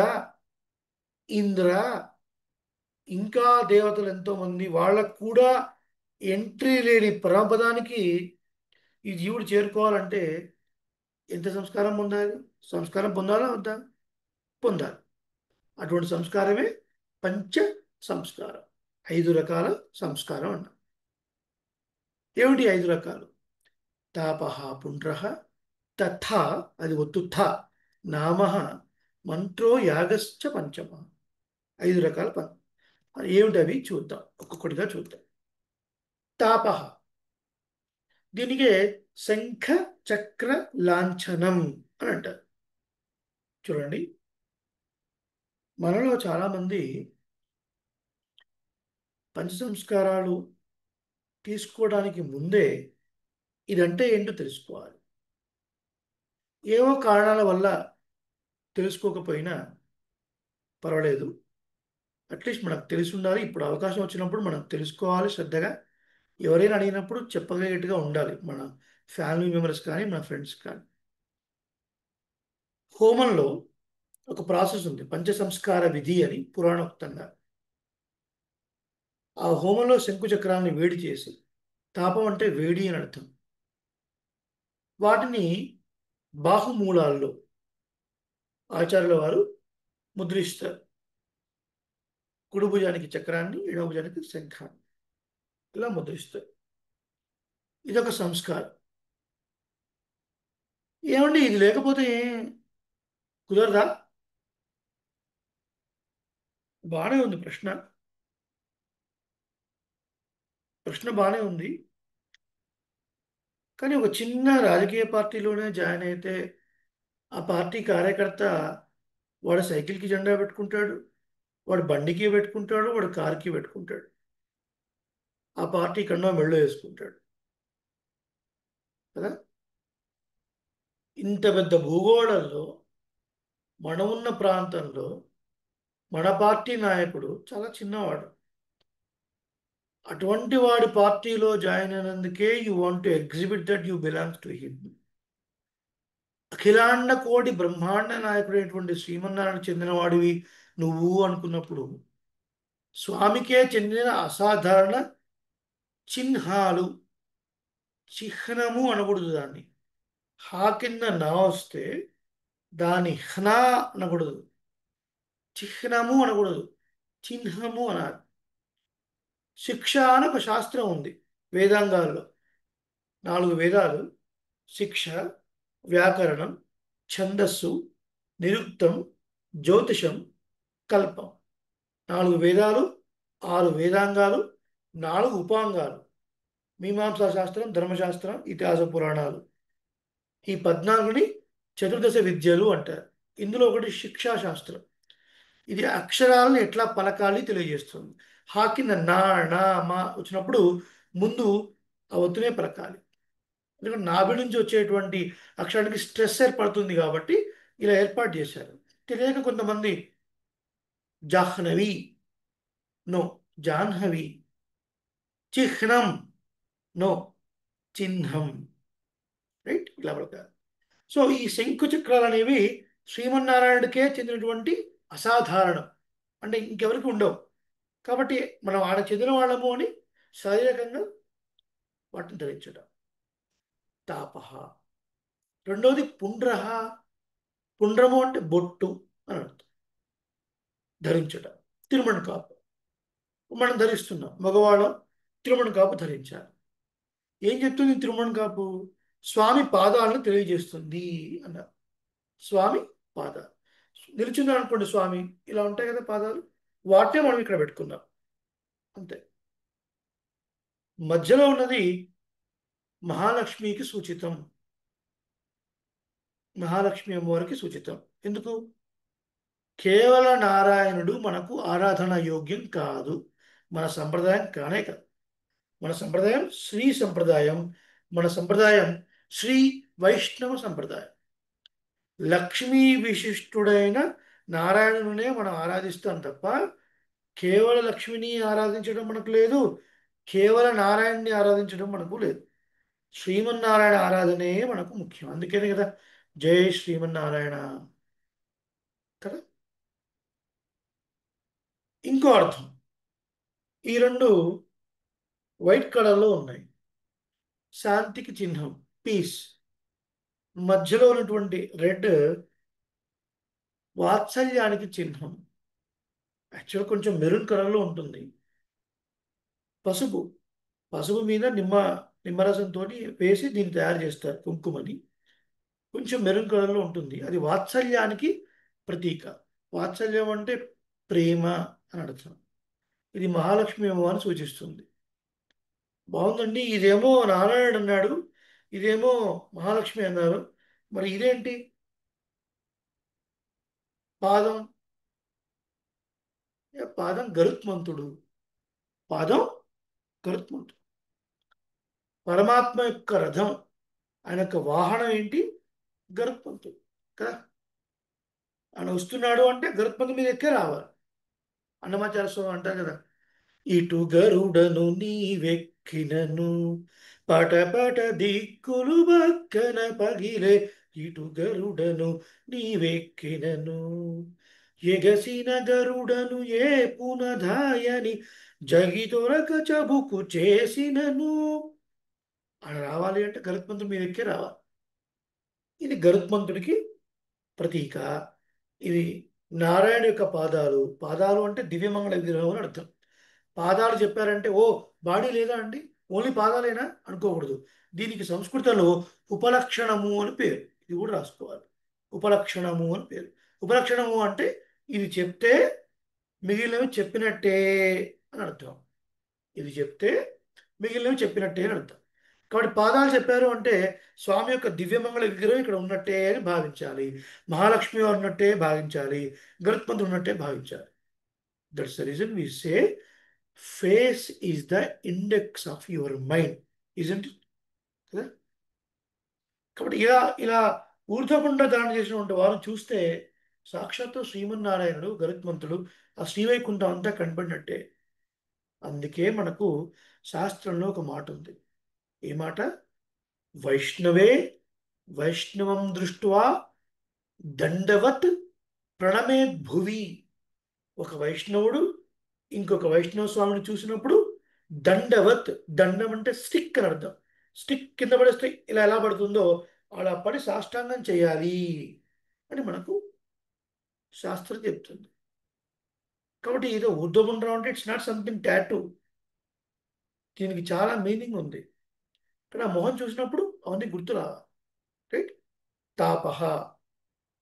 Speaker 1: ఇంద్ర, ఇంకా దేవతలు ఎంతోమంది వాళ్ళకు కూడా ఎంట్రీ లేని పరమపదానికి ఈ జీవుడు చేరుకోవాలంటే ఎంత సంస్కారం పొందాలి? సంస్కారం పొందాలా వద్దా? పొందాలి. అటువంటి సంస్కారమే పంచ సంస్కారం. 5 రకాల సంస్కారం అన్న. ఏమిటి 5 రకాలు? తాపః పుండ్రః తథా, అది ఒత్తు థ, నామః మంత్రో యాగశ్చ పంచమ. 5 రకాల ఏమిటి అవి చూద్దాం, ఒక్కొక్కటిగా చూద్దాం. తాపః, దీనికే శంఖ చక్ర లాంఛనం అని అంటారు. చూడండి, మనలో చాలామంది పంచ సంస్కారాలు తీసుకోవడానికి ముందే ఇదంటే ఏంటో తెలుసుకోవాలి. ఏవో కారణాల వల్ల తెలుసుకోకపోయినా పర్వాలేదు, అట్లీస్ట్ మనకు తెలిసి ఉండాలి. ఇప్పుడు అవకాశం వచ్చినప్పుడు మనం తెలుసుకోవాలి శ్రద్ధగా. ఎవరైనా అడిగినప్పుడు చెప్పగలిగేట్టుగా ఉండాలి, మన ఫ్యామిలీ మెంబర్స్ కానీ మన ఫ్రెండ్స్ కానీ. హోమంలో ఒక ప్రాసెస్ ఉంది, పంచ సంస్కార విధి అని పురాణోక్తంగా. ఆ హోమంలో శంకు చక్రాన్ని వేడి చేసి, తాపం అంటే వేడి అని అర్థం, వాటిని బాహుమూలాల్లో ఆచార్యుల వారు ముద్రిస్తారు. కుడి భుజానికి చక్రాన్ని, ఎడమ భుజానికి శంఖాన్ని ఇలా ముద్రిస్తారు. ఇదొక సంస్కారం. ఏమండి ఇది లేకపోతే కుదరదా? బాగానే ఉంది ప్రశ్న. ప్రశ్న బాగానే ఉంది. కానీ ఒక చిన్న రాజకీయ పార్టీలోనే జాయిన్ అయితే ఆ పార్టీ కార్యకర్త వాడు సైకిల్కి జెండా పెట్టుకుంటాడు, వాడు బండికి పెట్టుకుంటాడు, వాడు కారుకి పెట్టుకుంటాడు, ఆ పార్టీ కన్నా మెళ్ళో వేసుకుంటాడు కదా. ఇంత పెద్ద భూగోళంలో మనం ఉన్న ప్రాంతంలో మన పార్టీ నాయకుడు చాలా చిన్నవాడు. అటువంటి వాడి పార్టీలో జాయిన్ అయినందుకే you want to exhibit that you belongs to him. అఖిలాండ కోటి బ్రహ్మాండ నాయకుడైనటువంటి శ్రీమన్నారాయణ చెందినవాడివి నువ్వు అనుకున్నప్పుడు స్వామికే చెందిన అసాధారణ చిహ్నాలు, చిహ్నము అనకూడదు దాన్ని. హా కింద నా వస్తే దాని హ్నా అనకూడదు, చిహ్నము అనకూడదు, చిహ్నము అనాలి. శిక్ష అని ఒక శాస్త్రం ఉంది వేదాంగాల్లో. 4 వేదాలు: శిక్ష, వ్యాకరణం, ఛందస్సు, నిరుక్తం, జ్యోతిషం, కల్పం. 4 వేదాలు, 6 వేదాంగాలు, 4 ఉపాంగాలు: మీమాంసా శాస్త్రం, ధర్మశాస్త్రం, ఇతిహాస పురాణాలు. ఈ 14ని చతుర్దశ విద్యలు అంటారు. ఇందులో ఒకటి శిక్షా శాస్త్రం. ఇది అక్షరాలను ఎట్లా పలకాలి తెలియజేస్తుంది. హా కింద నా, నా, మా వచ్చినప్పుడు ముందు ఆ ఒత్తునే పలకాలి. ఎందుకంటే నాభి నుంచి వచ్చేటువంటి అక్షరానికి స్ట్రెస్ ఏర్పడుతుంది కాబట్టి ఇలా ఏర్పాటు చేశారు. తెలియక కొంతమంది జాహ్నవి, నో జాహ్నవి, చిహ్నం, నో చిహ్నం, రైట్, ఇలా పలకాలి. సో ఈ శంకు చక్రాలు అనేవి శ్రీమన్నారాయణుడికే చెందినటువంటి అసాధారణం, అంటే ఇంకెవరికి ఉండవు. కాబట్టి మనం ఆడ చెందిన వాళ్ళము అని శారీరకంగా వాటిని ధరించడం. తాపహ. రెండవది పుండ్రహ. పుండ్రము అంటే బొట్టు అని అర్థం. ధరించడం. తిరుమణ కాపు మనం ధరిస్తున్నాం, మగవాళ్ళం తిరుమణ కాపు ధరించాలి. ఏం చెప్తుంది తిరుమణ కాపు? స్వామి పాదాలను తెలియజేస్తుంది అన్నారు. స్వామి పాదాలు నిలుచుందా అనుకోండి, స్వామి ఇలా ఉంటాయి కదా పాదాలు, వాటినే మనం ఇక్కడ పెట్టుకున్నాం అంతే. మధ్యలో ఉన్నది మహాలక్ష్మికి సూచితం, మహాలక్ష్మి అమ్మవారికి సూచితం. ఎందుకు? కేవల నారాయణుడు మనకు ఆరాధన యోగ్యం కాదు, మన సంప్రదాయం కానే కాదు. మన సంప్రదాయం శ్రీ సంప్రదాయం, మన సంప్రదాయం శ్రీ వైష్ణవ సంప్రదాయం. లక్ష్మీ విశిష్టుడైన నారాయణునే మనం ఆరాధిస్తాం తప్ప కేవల లక్ష్మిని ఆరాధించడం మనకు లేదు, కేవల నారాయణని ఆరాధించడం మనకు లేదు. శ్రీమన్నారాయణ ఆరాధనే మనకు ముఖ్యం. అందుకనే కదా జై శ్రీమన్నారాయణ కదా. ఇంకో అర్థం, ఈ రెండు వైట్ కలర్లో ఉన్నాయి. శాంతికి చిహ్నం, పీస్. మధ్యలో ఉన్నటువంటి రెడ్ వాత్సల్యానికి చిహ్నం. యాక్చువల్ కొంచెం మెరూన్ కలర్లో ఉంటుంది. పసుపు, పసుపు మీద నిమ్మరసంతో వేసి దీన్ని తయారు చేస్తారు కుంకుమని. కొంచెం మెరూన్ కలర్లో ఉంటుంది. అది వాత్సల్యానికి ప్రతీక. వాత్సల్యం అంటే ప్రేమ అని అర్థం. ఇది మహాలక్ష్మి అమ్మవారిని సూచిస్తుంది. బాగుందండి. ఇదేమో నారాయణుడు అన్నాడు, ఇదేమో మహాలక్ష్మి అన్నారు, మరి ఇదేంటి? పాదం, పాదం గరుత్మంతుడు, పాదం గరుత్మంతుడు. పరమాత్మ యొక్క రథం, ఆయన యొక్క వాహనం ఏంటి? గరుత్మంతుడు కదా. ఆయన వస్తున్నాడు అంటే గరుత్మంతుడి మీద ఎక్కే రావాలి. అన్నమాచార్య స్వామి అంటారు కదా, ఇటు గరుడను నీవెక్కినను పటపట దిక్కులు బక్కన పగిలే, ఇటు గరుడను నీవెక్కినను ఎగసిన గరుడను ఏ పునధాయని జగిదొరక చబుకు చేసినను. ఆయన రావాలి అంటే గరుత్మంతుడి మీద ఎక్కే రావాలి. ఇది గరుత్మంతుడికి ప్రతీక. ఇది నారాయణ యొక్క పాదాలు. పాదాలు అంటే దివ్యమంగళ విగ్రహం అని అర్థం. పాదాలు చెప్పారంటే ఓ బాడీ లేదా అండి? ఓన్లీ పాదాలేనా అనుకోకూడదు. దీనికి సంస్కృతంలో ఉపలక్షణము అని పేరు. ఇది కూడా రాసుకోవాలి. ఉపలక్షణము అని పేరు. ఉపలక్షణము అంటే ఇది చెప్తే మిగిలినవి చెప్పినట్టే అని అర్థం. ఇది చెప్తే మిగిలినవి చెప్పినట్టే అని అర్థం. కాబట్టి పాదాలు చెప్పారు అంటే స్వామి యొక్క దివ్యమంగళ విగ్రహం ఇక్కడ ఉన్నట్టే అని భావించాలి. మహాలక్ష్మి వారు ఉన్నట్టే భావించాలి. గరుత్మంతుడు ఉన్నట్టే భావించాలి. That's the reason we say face is the index of your mind, isn't it కదా. కాబట్టి ఇలా ఇలా ఊర్ధ్వపుండ్ర దానం చేసినటువంటి వారు చూస్తే సాక్షాత్తు శ్రీమన్నారాయణుడు గరుత్మంతుడు ఆ శ్రీవైకుంఠం అంతా కనబడినట్టే. అందుకే మనకు శాస్త్రంలో ఒక మాట ఉంది. ఏ మాట? వైష్ణవే వైష్ణవం దృష్ట్వా దండవత్ ప్రణమేద్ భువి. ఒక వైష్ణవుడు ఇంకొక వైష్ణవ స్వామిని చూసినప్పుడు దండవత్, దండం అంటే స్టిక్ అని అర్థం. స్టిక్ కింద పడేస్తే ఇలా ఎలా పడుతుందో అలా పడి సాష్టాంగం చేయాలి అని మనకు శాస్త్రం చెప్తుంది. కాబట్టి ఏదో ఊర్ధ్వపుండ్రం అంటే ఇట్స్ నాట్ సంథింగ్ టాటూ. దీనికి చాలా మీనింగ్ ఉంది. కానీ ఆ మొహం చూసినప్పుడు అవన్నీ గుర్తురా. రైట్. తాపహ,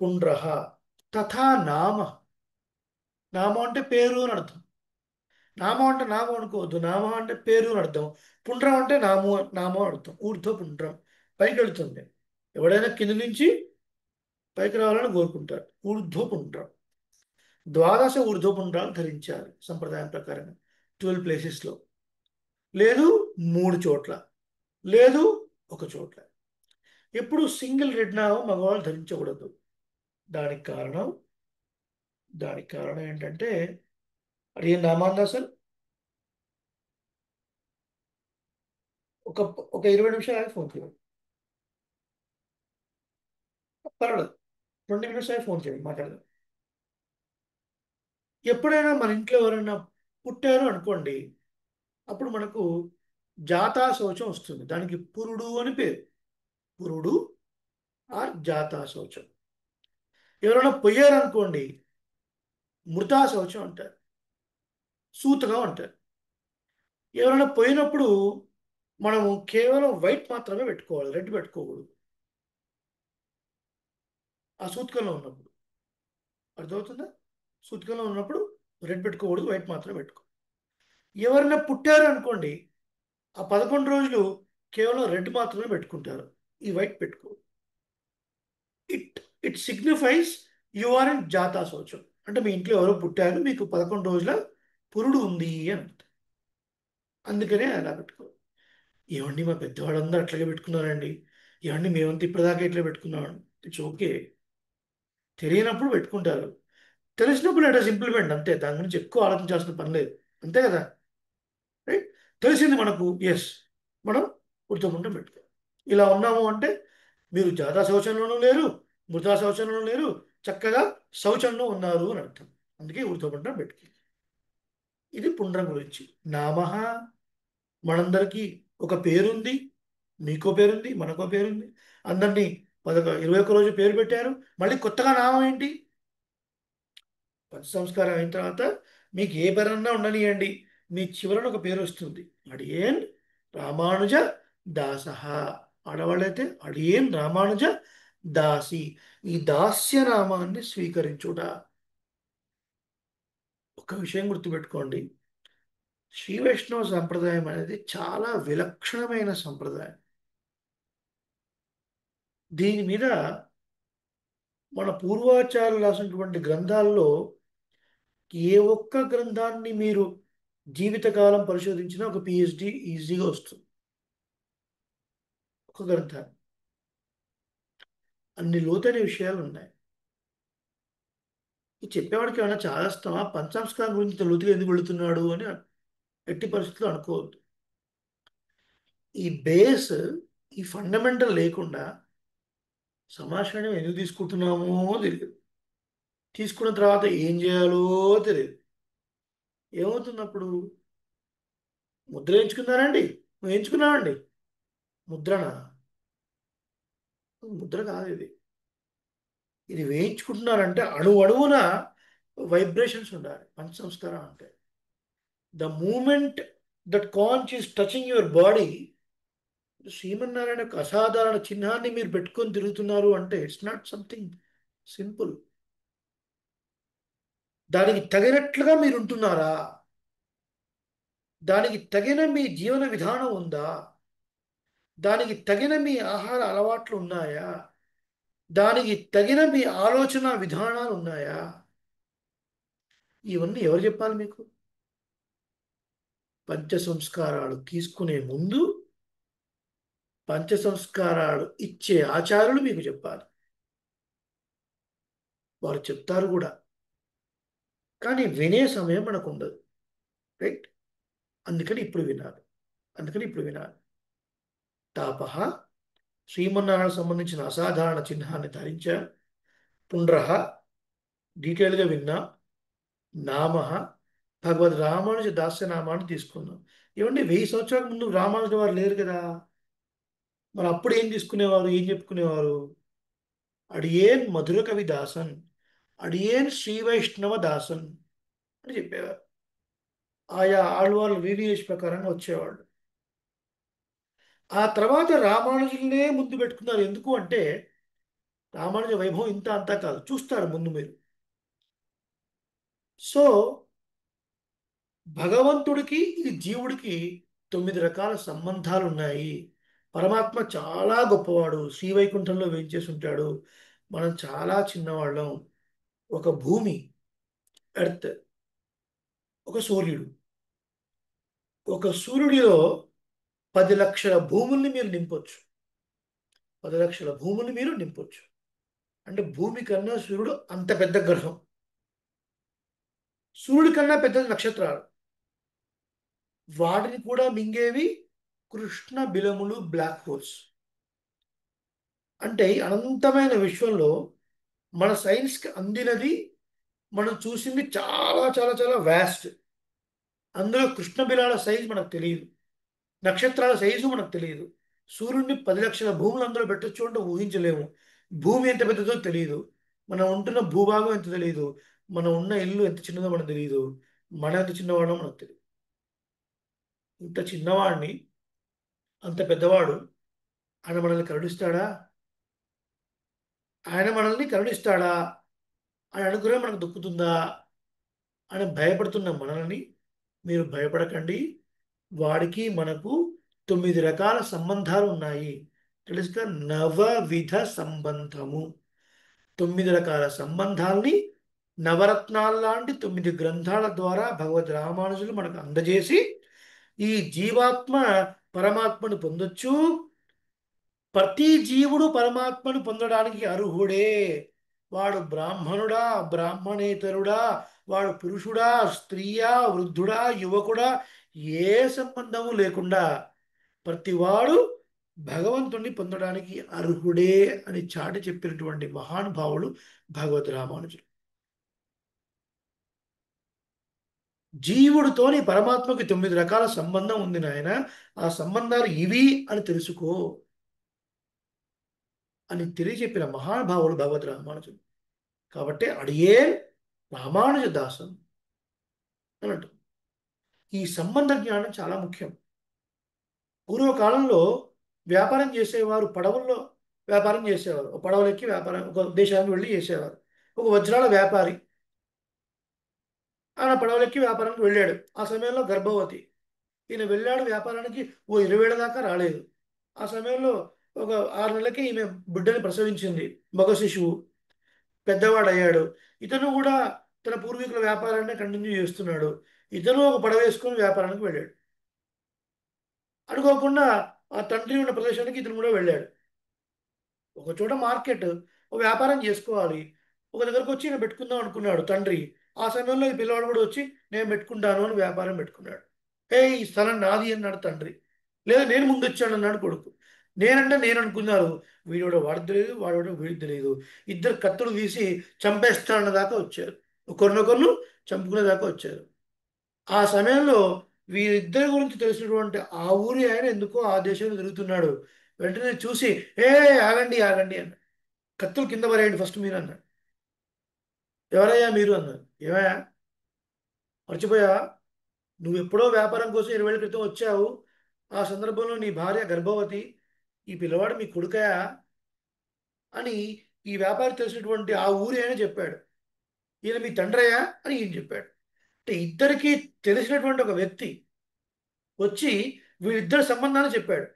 Speaker 1: పుండ్రహ, తథా నామ. నామం అంటే పేరు అని అర్థం. నామం అంటే నామం అనుకోవద్దు. నామం అంటే పేరు అని అర్థం. పుండ్రం అంటే నామం అని అర్థం. ఊర్ధ్వ పుండ్రం పైకి వెళుతుంది. ఎవడైనా కింద నుంచి పైకి రావాలని కోరుకుంటారు. ఊర్ధ్వ పుండ్రం. ద్వాదశ ఊర్ధ్వ పుండ్రాలు ధరించాలి సంప్రదాయం ప్రకారంగా. 12 ప్లేసెస్లో, లేదు 3 చోట్ల, లేదు ఒక చోట్ల. ఎప్పుడు సింగిల్ రెడ్ నామం మగవాళ్ళు ధరించకూడదు. దానికి కారణం ఏంటంటే అది ఏం నామాందా సార్? ఒక ఒక 20 నిమిషాలు ఆగి ఫోన్ చేయండి. పర్వాలేదు, 20 నిమిషాలు ఆగి ఫోన్ చేయండి, మాట్లాడదాం. ఎప్పుడైనా మన ఇంట్లో ఎవరైనా పుట్టారు అనుకోండి, అప్పుడు మనకు జాతా శౌచం వస్తుంది. దానికి పురుడు అని పేరు. పురుడు ఆర్ జాతా శౌచం. ఎవరైనా పొయ్యారు అనుకోండి, మృతా శౌచం అంటారు, సూతకం అంటారు. ఎవరైనా పోయినప్పుడు మనము కేవలం వైట్ మాత్రమే పెట్టుకోవాలి, రెడ్ పెట్టుకోకూడదు. ఆ సూతకంలో ఉన్నప్పుడు అర్థమవుతుందా? సూతకంలో ఉన్నప్పుడు రెడ్ పెట్టుకోకూడదు, వైట్ మాత్రమే పెట్టుకో. ఎవరైనా పుట్టారు అనుకోండి, ఆ 11 రోజులు కేవలం రెడ్ మాత్రమే పెట్టుకుంటారు, ఈ వైట్ పెట్టుకో. It it signifies you are in జాతా శౌచం. అంటే మీ ఇంట్లో ఎవరో పుట్టారు, మీకు 11 రోజుల పురుడు ఉంది అని అర్థం. అందుకనే అలా పెట్టుకో. ఏమండి మా పెద్దవాళ్ళందరూ అట్లాగే పెట్టుకున్నారండి, ఏమండి మేమంతా ఇప్పటిదాకా ఇట్లా పెట్టుకున్నాం. It's okay. తెలియనప్పుడు పెట్టుకుంటారు, తెలిసినప్పుడు లెట్ us ఇంప్లిమెంట్ అంతే. దాని గురించి ఎక్కువ ఆలోచించాల్సిన పని లేదు, అంతే కదా. రైట్. తెలిసింది మనకు, ఎస్, మనం గుర్తుకుంటాం పెట్టుకో. ఇలా ఉన్నాము అంటే మీరు జాతా శౌచంలోనూ లేరు, మృతా శౌచంలోనూ లేరు, చక్కగా శౌచంలో ఉన్నారు అని అర్థం. అందుకే ఊర్ధ్వపుండ్రం పెట్టుకో. ఇది పుండ్రం గురించి. నామః, మనందరికీ ఒక పేరుంది. మీకో పేరుంది, మనకో పేరుంది. అందరినీ 21 రోజు పేరు పెట్టారు. మళ్ళీ కొత్తగా నామం ఏంటి? పంచ సంస్కారం అయిన తర్వాత మీకు ఏ పేరన్నా ఉండనియండి, మీ చివరన ఒక పేరు వస్తుంది. అడియేన్ రామానుజ దాస. ఆడవాళ్ళైతే అడియేన్ రామానుజ దాసి. ఈ దాస్య నామాన్ని స్వీకరించుట. ఒక విషయం గుర్తుపెట్టుకోండి, శ్రీ వైష్ణవ సంప్రదాయం అనేది చాలా విలక్షణమైన సంప్రదాయం. దీని మీద మన పూర్వాచార్యులు రాసినటువంటి గ్రంథాల్లో ఏ ఒక్క గ్రంథాన్ని మీరు జీవితకాలం పరిశోధించినా ఒక పిహెచ్డి ఈజీగా వస్తుంది. ఒక గ్రంథాన్ని. అన్ని లోతైన విషయాలు ఉన్నాయి. ఇది చెప్పేవాడికి ఏమైనా చాలాస్తామా, పంచసంస్కారం గురించి ఇంత లోతుగా ఎందుకు వెళుతున్నాడు అని ఎట్టి పరిస్థితుల్లో అనుకోవద్దు. ఈ బేస్, ఈ ఫండమెంటల్ లేకుండా సమాచారం ఎందుకు తీసుకుంటున్నామో తెలియదు, తీసుకున్న తర్వాత ఏం చేయాలో తెలియదు. ఏమవుతుంది అప్పుడు? ముద్ర ఎంచుకున్నారండి, నువ్వు ఎంచుకున్నావండి, ముద్రనా? ముద్ర కాదు ఇది. ఇది వేయించుకుంటున్నారంటే అణువున వైబ్రేషన్స్ ఉండాలి పంచ సంస్కారం అంటే. The moment that conch is touching your body. శ్రీమన్నారాయణ యొక్క అసాధారణ చిహ్నాన్ని మీరు పెట్టుకొని తిరుగుతున్నారు అంటే ఇట్స్ నాట్ సంథింగ్ సింపుల్. దానికి తగినట్లుగా మీరు ఉంటున్నారా? దానికి తగిన మీ జీవన విధానం ఉందా? దానికి తగిన మీ ఆహార అలవాట్లు ఉన్నాయా? దానికి తగిన మీ ఆలోచన విధానాలు ఉన్నాయా? ఇవన్నీ ఎవరు చెప్పాలి మీకు? పంచ సంస్కారాలు తీసుకునే ముందు పంచ సంస్కారాలు ఇచ్చే ఆచారులు మీకు చెప్పాలి. వారు చెప్తారు కూడా, కానీ వినే సమయం మనకు ఉండదు. రైట్? అందుకని ఇప్పుడు వినాలి. తాపహ శ్రీమన్నారాయణ సంబంధించిన అసాధారణ చిహ్నాన్ని ధరించారు. పుండ్రహ డీటెయిల్గా విన్నా. నామ భగవద్ రామానుజ దాస్యనామాన్ని తీసుకున్నాం. ఏమంటే 1000 సంవత్సరాల ముందు రామానుజ వారు లేరు కదా, మరి అప్పుడు ఏం తీసుకునేవారు, ఏం చెప్పుకునేవారు? అడియేన్ మధుర కవి దాసన్, అడియేన్ శ్రీ వైష్ణవ దాసన్ అని చెప్పేవారు. ఆయా ఆళ్వార్ల లీనియేజ్ ప్రకారంగా వచ్చేవాళ్ళు. ఆ తర్వాత రామానుజులనే ముందు పెట్టుకున్నారు. ఎందుకు అంటే రామానుజ వైభవం ఇంత అంతా కాదు, చూస్తారు ముందు మీరు. సో భగవంతుడికి ఈ జీవుడికి 9 రకాల సంబంధాలు ఉన్నాయి. పరమాత్మ చాలా గొప్పవాడు, శ్రీవైకుంఠంలో వేంచేసి ఉంటాడు. మనం చాలా చిన్నవాళ్ళం. ఒక భూమి, ఎర్త్, ఒక సూర్యుడు. ఒక సూర్యుడిలో 10 లక్షల భూముల్ని మీరు నింపొచ్చు. 10 లక్షల భూముల్ని మీరు నింపొచ్చు. అంటే భూమి కన్నా సూర్యుడు అంత పెద్ద గ్రహం. సూర్యుడి కన్నా పెద్ద నక్షత్రాలు. వాటిని కూడా మింగేవి కృష్ణ బిలములు, బ్లాక్ హోల్స్. అంటే ఈ అనంతమైన విశ్వంలో మన సైన్స్కి అందినది, మనం చూసింది చాలా చాలా చాలా వ్యాస్ట్. అందులో కృష్ణ బిలాల సైజు మనకు తెలియదు, నక్షత్రాల సైజు మనకు తెలియదు. సూర్యుడిని 10 లక్షల భూములు అందులో పెట్టొచ్చు అంటే ఊహించలేము. భూమి ఎంత పెద్దదో తెలియదు, మనం ఉంటున్న భూభాగం ఎంత తెలియదు, మనం ఉన్న ఇల్లు ఎంత చిన్నదో మనకు తెలియదు, మన ఎంత చిన్నవాడో మనకు తెలియదు. ఇంత చిన్నవాడిని అంత పెద్దవాడు ఆయన మనల్ని కరుణిస్తాడా? ఆయన మనల్ని కరుణిస్తాడా అని అనుగ్రహం మనకు దొక్కుతుందా అని భయపడుతున్న మనల్ని మీరు భయపడకండి. వాడికి మనకు 9 రకాల సంబంధాలు ఉన్నాయి. తెలుసుగా, నవవిధ సంబంధము. 9 రకాల సంబంధాల్ని నవరత్నాల లాంటి 9 గ్రంథాల ద్వారా భగవద్ రామానుజులు మనకు అందజేసి ఈ జీవాత్మ పరమాత్మను పొందొచ్చు. ప్రతి జీవుడు పరమాత్మను పొందడానికి అర్హుడే. వాడు బ్రాహ్మణుడా, బ్రాహ్మణేతరుడా, వాడు పురుషుడా, స్త్రీయా, వృద్ధుడా, యువకుడా, ఏ సంబంధము లేకుండా ప్రతివాడు భగవంతుణ్ణి పొందడానికి అర్హుడే అని చాటి చెప్పినటువంటి మహానుభావుడు భగవద్ రామానుజుడు. జీవుడితోని పరమాత్మకి 9 రకాల సంబంధం ఉంది నాయన, ఆ సంబంధాలు ఇవి అని తెలుసుకో అని తెలియజెప్పిన మహానుభావుడు భగవద్ రామానుజుడు. కాబట్టి అడియే రామానుజ దాసం అన్నట్టు. ఈ సంబంధ జ్ఞానం చాలా ముఖ్యం. పూర్వకాలంలో వ్యాపారం చేసేవారు పడవల్లో వ్యాపారం చేసేవారు. ఒక పడవలెక్కి వ్యాపారం ఒక దేశానికి వెళ్ళి చేసేవారు. ఒక వజ్రాల వ్యాపారి ఆయన పడవలెక్కి వ్యాపారానికి వెళ్ళాడు. ఆ సమయంలో గర్భవతి. ఈయన వెళ్ళాడు వ్యాపారానికి, ఓ 20 ఏళ్ళ దాకా రాలేదు. ఆ సమయంలో ఒక 6 నెలలకి ఈమె బిడ్డని ప్రసవించింది, మగ శిశువు. పెద్దవాడయ్యాడు. ఇతను కూడా తన పూర్వీకుల వ్యాపారాన్ని కంటిన్యూ చేస్తున్నాడు. ఇతను ఒక పడవ వేసుకొని వ్యాపారానికి వెళ్ళాడు. అనుకోకుండా ఆ తండ్రి ఉన్న ప్రదేశానికి ఇతను కూడా వెళ్ళాడు. ఒక చోట మార్కెట్, ఒక వ్యాపారం చేసుకోవాలి. ఒక దగ్గరకు వచ్చి నేను పెట్టుకుందాం అనుకున్నాడు తండ్రి. ఆ సమయంలో ఈ పిల్లవాడు కూడా వచ్చి నేను పెట్టుకుంటాను అని వ్యాపారం పెట్టుకున్నాడు. ఈ స్థలం నాది అన్నాడు తండ్రి. లేదా నేను ముందు వచ్చాను అన్నాడు కొడుకు. నేనంటే నేను అనుకున్నారు. వీడోడు వాడికి తెలియదు, వాడోడు వీడికి తెలియదు. ఇద్దరు కత్తులు తీసి చంపేస్తానన్న దాకా వచ్చారు. ఒకరినొకరు చంపుకునే దాకా వచ్చారు. ఆ సమయంలో వీరిద్దరి గురించి తెలిసినటువంటి ఆ ఊరి ఆయన ఎందుకో ఆ దేశంలో తిరుగుతున్నాడు. వెంటనే చూసి ఏ ఆగండి ఆగండి అన్నాడు. కత్తులు కింద పడేయండి ఫస్ట్ మీరు అన్నాడు. ఎవరయ్యా మీరు అన్నారు. ఏమయ్యా మర్చిపోయా, నువ్వు ఎప్పుడో వ్యాపారం కోసం 20 ఏళ్ళ క్రితం వచ్చావు. ఆ సందర్భంలో నీ భార్య గర్భవతి. ఈ పిల్లవాడు మీ కొడుకయా అని ఈ వ్యాపారి తెలిసినటువంటి ఆ ఊరి ఆయన చెప్పాడు. ఈయన మీ తండ్రయ్యా అని ఈయన చెప్పాడు. అంటే ఇద్దరికి తెలిసినటువంటి ఒక వ్యక్తి వచ్చి వీళ్ళిద్దరి సంబంధాన్ని చెప్పాడు.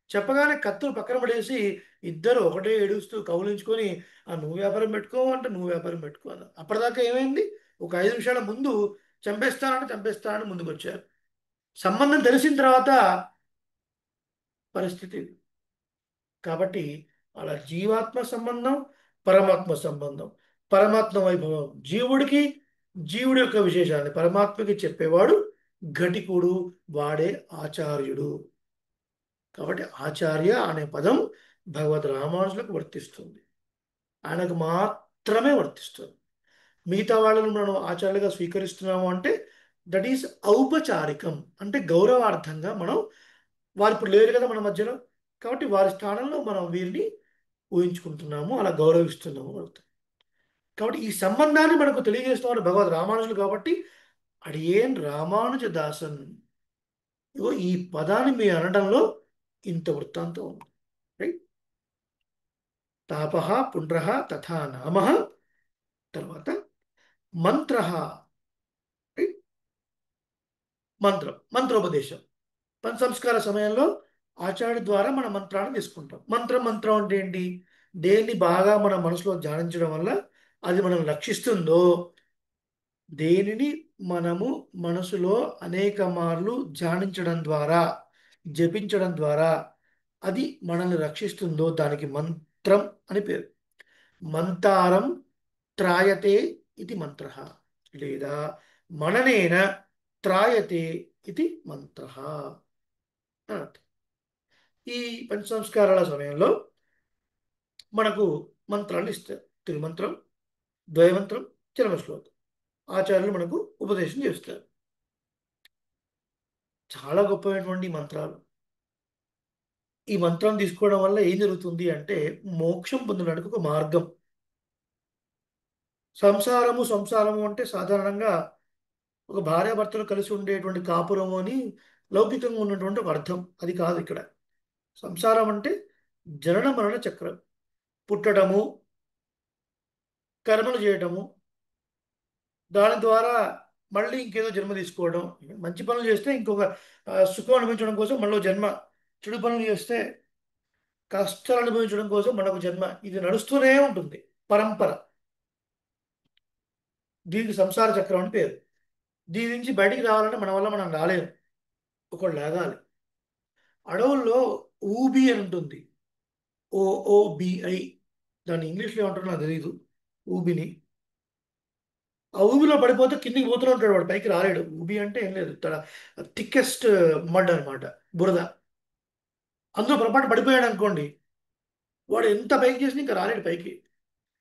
Speaker 1: చెప్పగానే కత్తులు పక్కన పడేసి ఇద్దరు ఒకటే ఏడుస్తూ కౌలించుకొని, ఆ నువ్వు వ్యాపారం పెట్టుకో అంటే నువ్వు వ్యాపారం పెట్టుకో అన్నారు. అప్పటిదాకా ఏమైంది? ఒక 5 నిమిషాల ముందు చంపేస్తానని ముందుకు వచ్చారు. సంబంధం తెలిసిన తర్వాత పరిస్థితి ఇది. కాబట్టి అలా జీవాత్మ సంబంధం, పరమాత్మ సంబంధం, పరమాత్మ వైభవం జీవుడికి, జీవుడి యొక్క విశేషాన్ని పరమాత్మకి చెప్పేవాడు ఘటికుడు, వాడే ఆచార్యుడు. కాబట్టి ఆచార్య అనే పదం భగవద్ రామానుజులకు వర్తిస్తుంది. ఆయనకు మాత్రమే వర్తిస్తుంది. మిగతా వాళ్ళను మనం ఆచార్యులుగా స్వీకరిస్తున్నాము అంటే దట్ ఈస్ ఔపచారికం, అంటే గౌరవార్థంగా మనం, వారు ఇప్పుడు లేరు కదా మన మధ్యలో, కాబట్టి వారి స్థానంలో మనం వీరిని ఊహించుకుంటున్నాము, అలా గౌరవిస్తున్నాము వాళ్ళతో. కాబట్టి ఈ సంబంధాన్ని మనకు తెలియజేస్తున్నారు భగవద్ రామానుజులు. కాబట్టి అడియేన్ రామానుజదాసన్, ఇగో ఈ పదాన్ని మీ అనడంలో ఇంత వృత్తాంతం ఉంది. రైట్? తాపః పుండ్రః తథా నామః, తర్వాత మంత్రః. రైట్? మంత్రోపదేశం. సంస్కార సమయంలో ఆచార్య ద్వారా మన మంత్రాన్ని తీసుకుంటాం. మంత్రం అంటే ఏంటి? దేన్ని బాగా మన మనసులో ధ్యానించడం వల్ల అది మనం రక్షిస్తుందో, దేనిని మనము మనసులో అనేక మార్లు ధ్యానించడం ద్వారా, జపించడం ద్వారా అది మనల్ని రక్షిస్తుందో దానికి మంత్రం అని పేరు. మంతారం త్రాయతే ఇది మంత్ర, లేదా మననేన త్రాయతే ఇది మంత్ర అని అర్థం. ఈ పంచ సంస్కారాల సమయంలో మనకు మంత్రాలు ఇస్తారు. తిరుమంత్రం, ద్వయమంత్రం, చరమ శ్లోకం ఆచార్యులు మనకు ఉపదేశం చేస్తారు. చాలా గొప్పమైనటువంటి మంత్రాలు. ఈ మంత్రం తీసుకోవడం వల్ల ఏం జరుగుతుంది అంటే మోక్షం పొందడానికి ఒక మార్గం. సంసారము అంటే సాధారణంగా ఒక భార్యాభర్తలు కలిసి ఉండేటువంటి కాపురము అని లౌకికంగా ఉన్నటువంటి ఒక అర్థం. అది కాదు ఇక్కడ. సంసారం అంటే జనన మరణ చక్రం. పుట్టడము, కర్మలు చేయటము, దాని ద్వారా మళ్ళీ ఇంకేదో జన్మ తీసుకోవడం. మంచి పనులు చేస్తే ఇంకొక సుఖం అనుభవించడం కోసం మళ్ళీ జన్మ, చెడు పనులు చేస్తే కష్టాలు అనుభవించడం కోసం మనకు జన్మ. ఇది నడుస్తూనే ఉంటుంది, పరంపర. దీనికి సంసార చక్రం అని పేరు. దీని నుంచి బయటికి రావాలంటే మన వల్ల మనం రాలేము, ఒకళ్ళు లాగాలి. అడవుల్లో ఊబి అని ఉంటుంది, ఓఓబిఐ. దాన్ని ఇంగ్లీష్లో ఏమంటారో నాకు తెలియదు. ఊబిని, ఆ ఊబిలో పడిపోతే కిందికి పోతూనే ఉంటాడు, వాడు పైకి రాలేడు. ఊబి అంటే ఏం లేదు, థిక్కెస్ట్ మడ్ అనమాట, బురద. అందులో పొరపాటు పడిపోయాడు అనుకోండి, వాడు ఎంత పైకి చేసినా ఇంకా రాలేడు పైకి.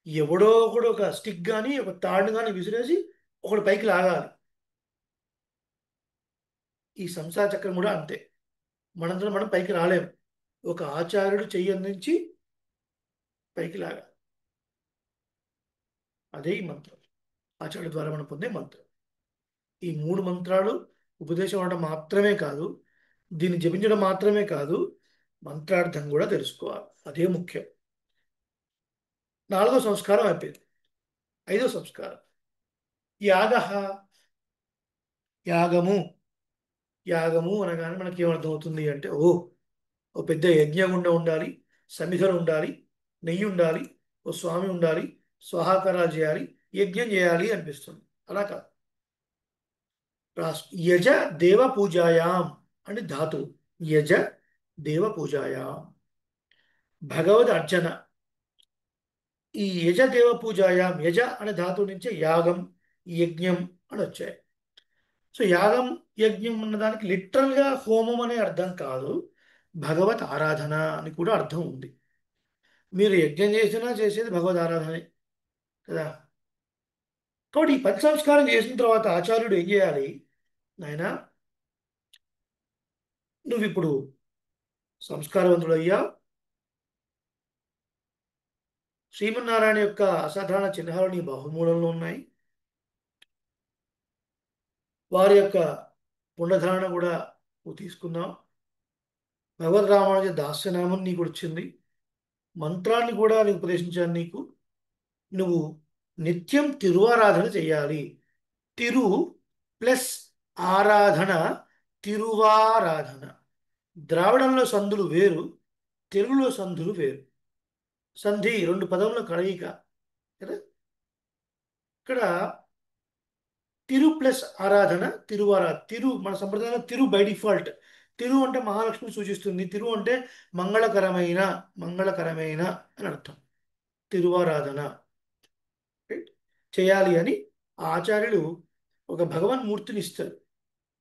Speaker 1: ఎవడో ఒకడు ఒక స్టిక్ కానీ ఒక తాడుని కానీ విసిరేసి ఒకడు పైకి లాగాలి. ఈ సంసార చక్రం కూడా అంతే. మనందరం మనం పైకి రాలేము, ఒక ఆచార్యుడు చెయ్యి అందించి పైకి లాగాలి. అదే ఈ మంత్రం, ఆచార్యుడి ద్వారా మనం పొందే మంత్రం. ఈ 3 మంత్రాలు ఉపదేశం అవడం మాత్రమే కాదు, దీన్ని జపించడం మాత్రమే కాదు, మంత్రార్థం కూడా తెలుసుకోవాలి. అదే ముఖ్యం. 4వ సంస్కారం అయిపోయింది. 5వ సంస్కారం యాగ. యాగము. యాగము అనగానే మనకి ఏమర్థమవుతుంది అంటే, ఓ పెద్ద యజ్ఞగుండం ఉండాలి, సమిధలు ఉండాలి, నెయ్యి ఉండాలి, ఓ స్వామి ఉండాలి, స్వాహాకారాలు చేయాలి, యజ్ఞం చేయాలి అనిపిస్తుంది. అలా కాదు. యజ దేవ పూజాయాం అని ధాతు. యజ దేవ పూజాయాం, భగవద్ అర్చన. ఈ యజ దేవ పూజాయాం, యజ అనే ధాతువు నుంచే యాగం, యజ్ఞం అని వచ్చాయి. సో యాగం, యజ్ఞం అన్నదానికి లిటరల్గా హోమం అనే అర్థం కాదు, భగవత్ ఆరాధన అని కూడా అర్థం ఉంది. మీరు యజ్ఞం చేసినా చేసేది భగవద్ ఆరాధనే కదా. కాబట్టి ఈ పంచ సంస్కారం చేసిన తర్వాత ఆచార్యుడు ఏం చేయాలి? నాయనా, నువ్వు ఇప్పుడు సంస్కారవంతుడు అయ్యా, శ్రీమన్నారాయణ యొక్క అసాధారణ చిహ్నాలు నీ బాహుమూలంలో ఉన్నాయి, వారి యొక్క పుండధారణ కూడా నువ్వు తీసుకున్నావు. భగవద్ రామానుజ దాస్యనామం నీకు వచ్చింది. మంత్రాన్ని కూడా నీకు ఉపదేశించాను నీకు. నువ్వు నిత్యం తిరువారాధన చేయాలి. తిరు ప్లస్ ఆరాధన తిరువారాధన. ద్రావిడంలో సంధులు వేరు, తెలుగులో సంధులు వేరు. సంధి రెండు పదముల కలయిక కదా. ఇక్కడ తిరు ప్లస్ ఆరాధన తిరు మన సంప్రదాయంలో తిరు బై డిఫాల్ట్. తిరు అంటే మహాలక్ష్మి సూచిస్తుంది. తిరు అంటే మంగళకరమైన మంగళకరమైన అని అర్థం. తిరువారాధన రైట్ చేయాలి అని ఆ ఆచార్యులు ఒక భగవన్మూర్తిని ఇస్తారు.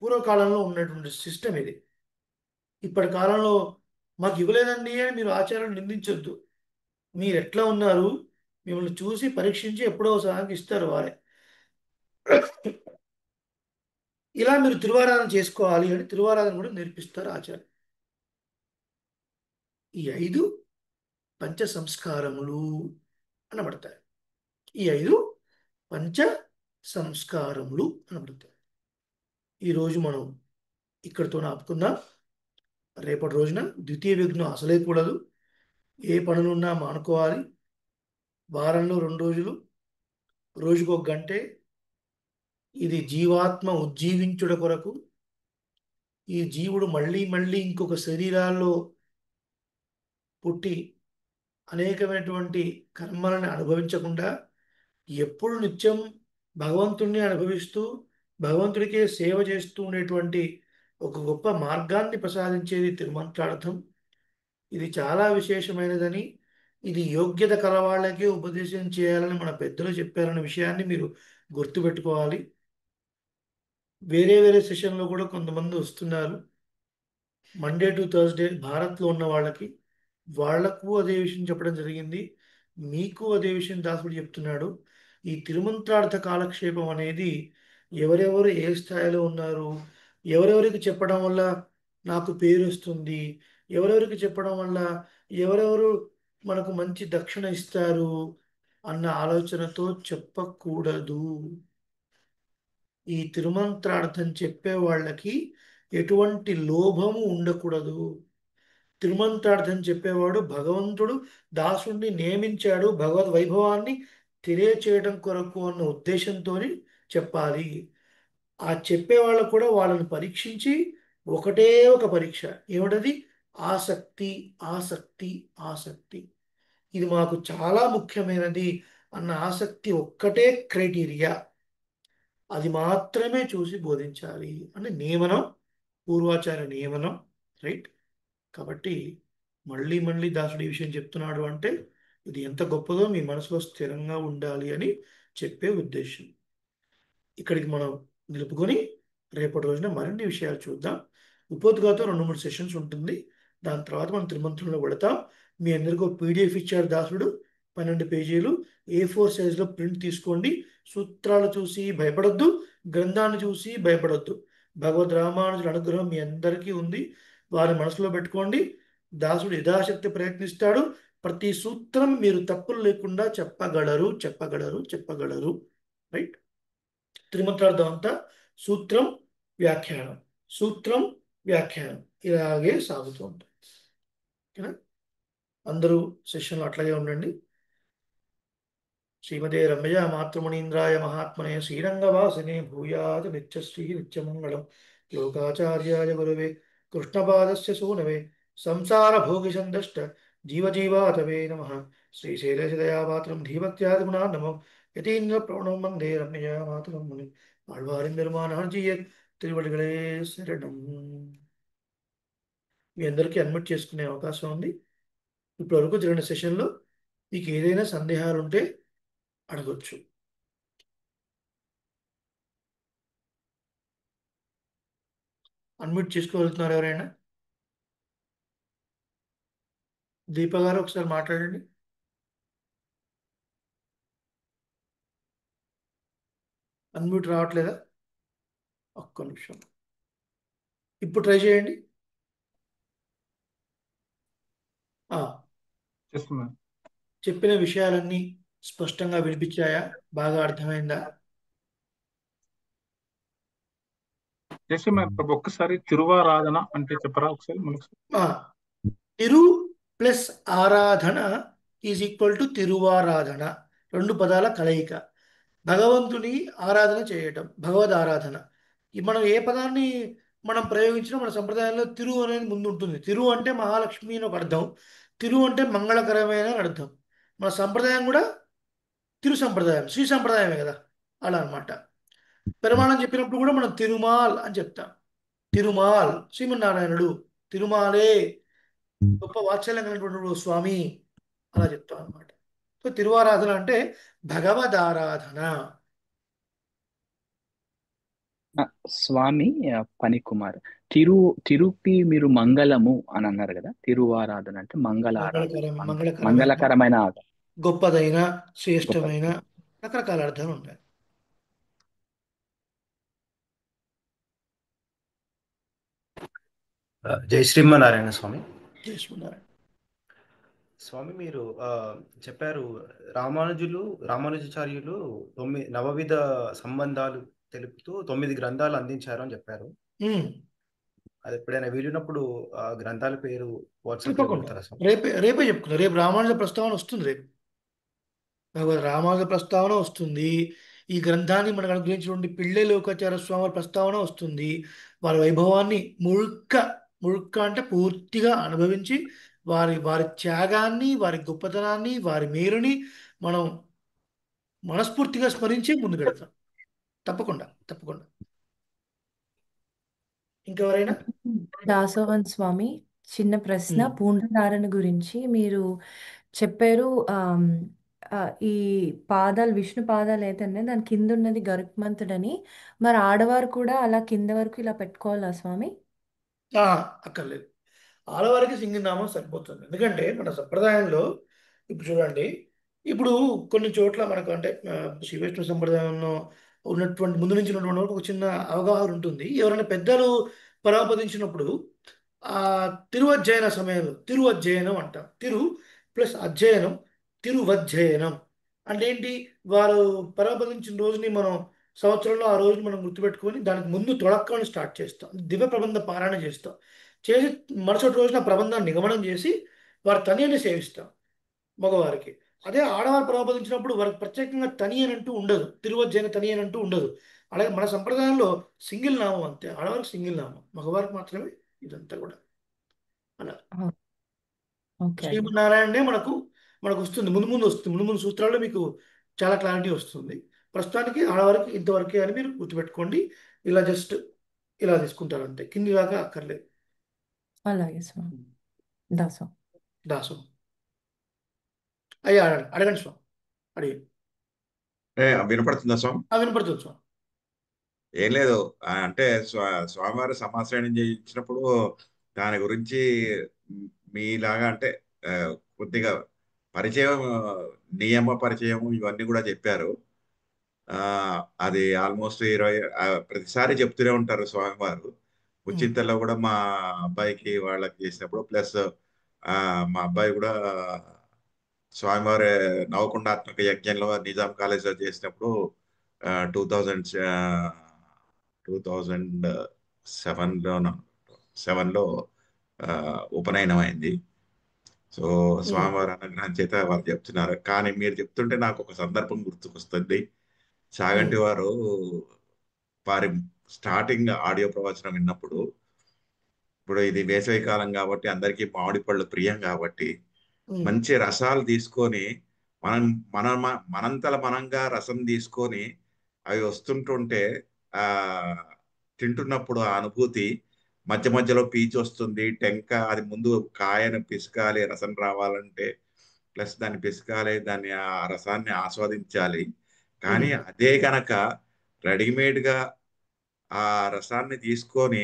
Speaker 1: పూర్వకాలంలో ఉన్నటువంటి సిస్టమ్ ఇది. ఇప్పటి కాలంలో మాకు ఇవ్వలేదండి అని మీరు ఆచార్యులు నిందించొద్దు. మీరు ఎట్లా ఉన్నారు, మిమ్మల్ని చూసి పరీక్షించి ఎప్పుడో ఒకసారి ఇస్తారు వారే. ఇలా మీరు తిరువారాధన చేసుకోవాలి అని తిరువారాధన కూడా నేర్పిస్తారు ఆచార్య. ఈ 5 పంచ సంస్కారములు అనబడతాయి. ఈ 5 పంచ సంస్కారములు అనబడతాయి. ఈరోజు మనం ఇక్కడితో ఆపుకుందాం. రేపటి రోజున ద్వితీయ విఘ్నం అసలే కూడదు. ఏ పనులున్నా మానుకోవాలి. వారంలో 2 రోజులు, రోజుకు 1 గంటే. ఇది జీవాత్మ ఉజ్జీవించుట కొరకు. ఈ జీవుడు మళ్ళీ మళ్ళీ ఇంకొక శరీరాల్లో పుట్టి అనేకమైనటువంటి కర్మలను అనుభవించకుండా ఎప్పుడు నిత్యం భగవంతుణ్ణి అనుభవిస్తూ భగవంతుడికే సేవ చేస్తూ ఉండేటువంటి ఒక గొప్ప మార్గాన్ని ప్రసాదించేది తిరుమంత్రార్థం. ఇది చాలా విశేషమైనదని, ఇది యోగ్యత కలవాళ్ళకే ఉపదేశం చేయాలని మన పెద్దలు చెప్పారన్న విషయాన్ని మీరు గుర్తుపెట్టుకోవాలి. వేరే వేరే సెషన్లో కూడా కొంతమంది వస్తున్నారు. మండే టు థర్స్డే భారత్లో ఉన్న వాళ్లకు అదే విషయం చెప్పడం జరిగింది. మీకు అదే విషయం దాసుడు చెప్తున్నాడు. ఈ తిరుమంత్రార్థ కాలక్షేపం అనేది ఎవరెవరు ఏ స్థాయిలో ఉన్నారు, ఎవరెవరికి చెప్పడం వల్ల నాకు పేరు వస్తుంది, ఎవరెవరికి చెప్పడం వల్ల ఎవరెవరు మనకు మంచి దక్షిణ ఇస్తారు అన్న ఆలోచనతో చెప్పకూడదు. ఈ తిరుమంత్రార్థం చెప్పే వాళ్ళకి ఎటువంటి లోభము ఉండకూడదు. తిరుమంత్రార్థం చెప్పేవాడు భగవంతుడు దాసుణ్ణి నియమించాడు భగవద్ వైభవాన్ని తెలియచేయడం కొరకు అన్న ఉద్దేశంతో చెప్పాలి. ఆ చెప్పేవాళ్ళు కూడా వాళ్ళని పరీక్షించి ఒకటే ఒక పరీక్ష ఏమిటది? ఆసక్తి ఆసక్తి ఆసక్తి. ఇది మాకు చాలా ముఖ్యమైనది అన్న ఆసక్తి ఒక్కటే క్రైటీరియా. అది మాత్రమే చూసి బోధించాలి అని నియమనం, పూర్వాచార నియమనం. రైట్. కాబట్టి మళ్ళీ మళ్ళీ దాసుడు ఈ విషయం చెప్తున్నాడు అంటే ఇది ఎంత గొప్పదో మీ మనసులో స్థిరంగా ఉండాలి అని చెప్పే ఉద్దేశం. ఇక్కడికి మనం నిలుపుకొని రేపటి రోజున మరిన్ని విషయాలు చూద్దాం. ఉపోద్ఘాతం 2-3 సెషన్స్ ఉంటుంది. దాని తర్వాత మనం తిరుమంత్రంలో పెడతాం. మీ అందరికీ ఒక పీడిఎఫ్ ఇచ్చాడు దాసుడు, 12 పేజీలు A4 సైజులో ప్రింట్ తీసుకోండి. సూత్రాలు చూసి భయపడొద్దు, గ్రంథాన్ని చూసి భయపడొద్దు. భగవద్ రామానుజుల అనుగ్రహం మీ అందరికీ ఉంది. వారి మనసులో పెట్టుకోండి. దాసుడు యథాశక్తి ప్రయత్నిస్తాడు. ప్రతి సూత్రం మీరు తప్పులు లేకుండా చెప్పగలరు చెప్పగలరు చెప్పగలరు. రైట్. త్రిమంత్రార్థం అంతా సూత్రం వ్యాఖ్యానం, సూత్రం వ్యాఖ్యానం ఇలాగే సాగుతూ ఉంటుంది. ఓకేనా? అందరూ సెషన్లో అట్లాగే ఉండండి. శ్రీమతే రమ్య మాతృమునీంద్రాయ మహాత్మనే శ్రీరంగవాసినే భూయాత్ నిత్యశ్రీ నిత్యమంగళం. లోకాచార్యాయ గురవే కృష్ణపాదస్య సూనవే సంసార భోగి సందష్ట జీవజీవాతవే నమః. శ్రీశైలశదయాపాత్రం ధీభక్త్యాదిగుణార్ణవం యతీంద్ర ప్రవణం వందే రమ్య మాతరం ముని ఆళ్వారిన్ పెరుమానార్జీయ తిరువడిగలే శరణం. మీ అందరికీ అడ్మిట్ చేసుకునే అవకాశం ఉంది. ఇప్పటివరకు జరిగిన సెషన్లో మీకు ఏదైనా సందేహాలు ఉంటే అడగొచ్చు. అన్మ్యూట్ చేసుకోగలుగుతున్నారు ఎవరైనా? దీప గారు ఒకసారి మాట్లాడండి. అన్మ్యూట్ రావట్లేదా? ఒక్క నిమిషం, ఇప్పుడు ట్రై చేయండి.
Speaker 4: చేస్తున్నాను.
Speaker 1: చెప్పిన విషయాలన్నీ స్పష్టంగా వినిపించాయా? బాగా అర్థమైందా?
Speaker 4: జస్ట్ ప్రభు ఒక్కసారి తిరువారాధన అంటే చెప్పరా ఒకసారి మనకు?
Speaker 1: ఆ, తిరు ప్లస్ ఆరాధన ఈజ్ ఈక్వల్ టు తిరువారాధన. రెండు పదాల కలయిక. భగవంతుని ఆరాధన చేయటం, భగవద్ ఆరాధన. మనం ఏ పదాన్ని మనం ప్రయోగించినా మన సంప్రదాయంలో తిరు అనేది ముందు ఉంటుంది. తిరు అంటే మహాలక్ష్మి అని ఒక అర్థం, తిరు అంటే మంగళకరమైన అని అర్థం. మన సంప్రదాయం కూడా తిరు సంప్రదాయం, శ్రీ సంప్రదాయమే కదా, అలా అన్నమాట. పెరమాణం చెప్పినప్పుడు కూడా మనం తిరుమాల్ అని చెప్తాం. తిరుమాల్ శ్రీమన్నారాయణుడు, తిరుమాలే గొప్ప వాత్సల్యం కలిగినటువంటి స్వామి, అలా చెప్తాం అనమాట. సో తిరువారాధన అంటే భగవద్ ఆరాధన.
Speaker 5: స్వామి పనికుమార్, తిరుపి మీరు మంగళము అని అన్నారు కదా, తిరువారాధన అంటే మంగళ ఆరాధన,
Speaker 1: మంగళకరమైన
Speaker 5: మంగళకరమైన
Speaker 1: గొప్పదైన
Speaker 5: గొప్ప.
Speaker 1: శ్రేష్టమైన రకరకాల అర్థాలు ఉంటాయి.
Speaker 2: జై శ్రీమన్నారాయణ స్వామి.
Speaker 1: చేసుకున్నారు.
Speaker 2: స్వామి మీరు చెప్పారు రామానుజాచార్యులు నవవిధ సంబంధాలు తెలుపుతూ 9 గ్రంథాలు అందించారు అని చెప్పారు. అది ఎప్పుడైనా వీలున్నప్పుడు ఆ గ్రంథాల పేరు వాట్సాప్ లో
Speaker 1: తప్పకుండా
Speaker 2: పెడతారా స్వామి?
Speaker 1: రేపే చెప్పుకున్నా. రేపు రామానుజ ప్రస్తావన వస్తుంది. రేపు భగవద్ రామానుజ ప్రస్తావన వస్తుంది. ఈ గ్రంథాన్ని మనకు అనుగ్రహించినటువంటి పిళ్ళై లోకాచార్య స్వామి వారి ప్రస్తావన వస్తుంది. వారి వైభవాన్ని ముழுక్క అంటే పూర్తిగా అనుభవించి వారి వారి త్యాగాన్ని, వారి గొప్పతనాన్ని, వారి మేలుని మనం మనస్ఫూర్తిగా స్మరించి ముందుకు వెళ్తాం. తప్పకుండా. ఇంకెవరైనా?
Speaker 6: దాసోహన్ స్వామి, చిన్న ప్రశ్న. పూండధారణ గురించి మీరు చెప్పారు. ఈ పాదాలు, విష్ణు పాదాలు అయితే ఉన్నాయి, దాని కింద ఉన్నది గరుత్మంతుడని. మరి ఆడవారు కూడా అలా కింద వరకు ఇలా పెట్టుకోవాలా స్వామి?
Speaker 1: అక్కర్లేదు. ఆడవారికి సింగినామం సరిపోతుంది. ఎందుకంటే మన సంప్రదాయంలో ఇప్పుడు చూడండి, ఇప్పుడు కొన్ని చోట్ల మనకు అంటే శ్రీ వైష్ణవ సంప్రదాయంలో ఉన్నటువంటి ముందు నుంచి ఉన్నటువంటి వాళ్ళకి ఒక చిన్న అవగాహన ఉంటుంది. ఎవరైనా పెద్దలు పరమపదించినప్పుడు ఆ తిరువజ్జయన సమయంలో తిరువజ్జయనం అంటాం. తిరు ప్లస్ అధ్యయనం, తిరువజ్జయనం అంటే ఏంటి? వారు పరమపదించిన రోజుని మనం సంవత్సరంలో ఆ రోజుని మనం గుర్తుపెట్టుకొని దానికి ముందు తొడక్కని స్టార్ట్ చేస్తాం, దివ్య ప్రబంధ పారాయణ చేస్తాం. చేసి మరుసటి రోజున ప్రబంధాన్ని నిగమనం చేసి వారి తనియని సేవిస్తాం మగవారికి. అదే ఆడవారు ప్రబోధించినప్పుడు వారికి ప్రత్యేకంగా తని అని అంటూ ఉండదు, తిరువజ్జైన తని అని అంటూ ఉండదు. అలాగే మన సంప్రదాయంలో సింగిల్ నామం అంతే, ఆడవారికి సింగిల్ నామం, మగవారికి మాత్రమే ఇదంతా కూడా అలా.
Speaker 6: ఓకే.
Speaker 1: శ్రీమన్నారాయణనే మనకు వస్తుంది, ముందు వస్తుంది, ముందు సూత్రాల్లో మీకు చాలా క్లారిటీ వస్తుంది. ప్రస్తుతానికి ఆడవారికి ఇంతవరకే అని మీరు గుర్తుపెట్టుకోండి. ఇలా జస్ట్ ఇలా తీసుకుంటారు అంతే, కింది దాకా అక్కర్లేదు.
Speaker 6: అలాగే స్వామి. దాసం
Speaker 1: అయ్యా అడగండి స్వామి, అడిగి
Speaker 7: వినపడుతుందా స్వామి?
Speaker 1: వినపడుతుంది స్వామి.
Speaker 7: ఏం లేదు, అంటే స్వామివారి సమాశ్రయణం చేయించినప్పుడు దాని గురించి మీలాగా అంటే కొద్దిగా పరిచయం, నియమ పరిచయం ఇవన్నీ కూడా చెప్పారు. అది ఆల్మోస్ట్ 20 ప్రతిసారి చెప్తూనే ఉంటారు స్వామివారు. ఉచితలో కూడా మా అబ్బాయికి వాళ్ళకి చేసినప్పుడు, ప్లస్ మా అబ్బాయి కూడా స్వామివారి నవకుండాత్మక యజ్ఞంలో నిజాం కాలేజ్లో చేసినప్పుడు 2007లో ఉపనయనం అయింది. సో స్వామివారి అనుగ్రహం చేత వారు చెప్తున్నారు. కానీ మీరు చెప్తుంటే నాకు ఒక సందర్భం గుర్తుకొస్తుంది. చాగంటి వారు వారి స్టార్టింగ్ ఆడియో ప్రవచనం విన్నప్పుడు, ఇప్పుడు ఇది వేసవి కాలం కాబట్టి అందరికీ మామిడి పళ్ళు ప్రియం కాబట్టి మంచి రసాలు తీసుకొని మనంతల మనంగా రసం తీసుకొని అవి వస్తుంటుంటే తింటున్నప్పుడు ఆ అనుభూతి, మధ్య మధ్యలో పీచు వస్తుంది, టెంక, అది ముందు కాయను పిసకాలి రసం రావాలంటే, ప్లస్ దాన్ని పిసకాలి, దాన్ని ఆ రసాన్ని ఆస్వాదించాలి. కానీ అదే కనుక రెడీమేడ్గా ఆ రసాన్ని తీసుకొని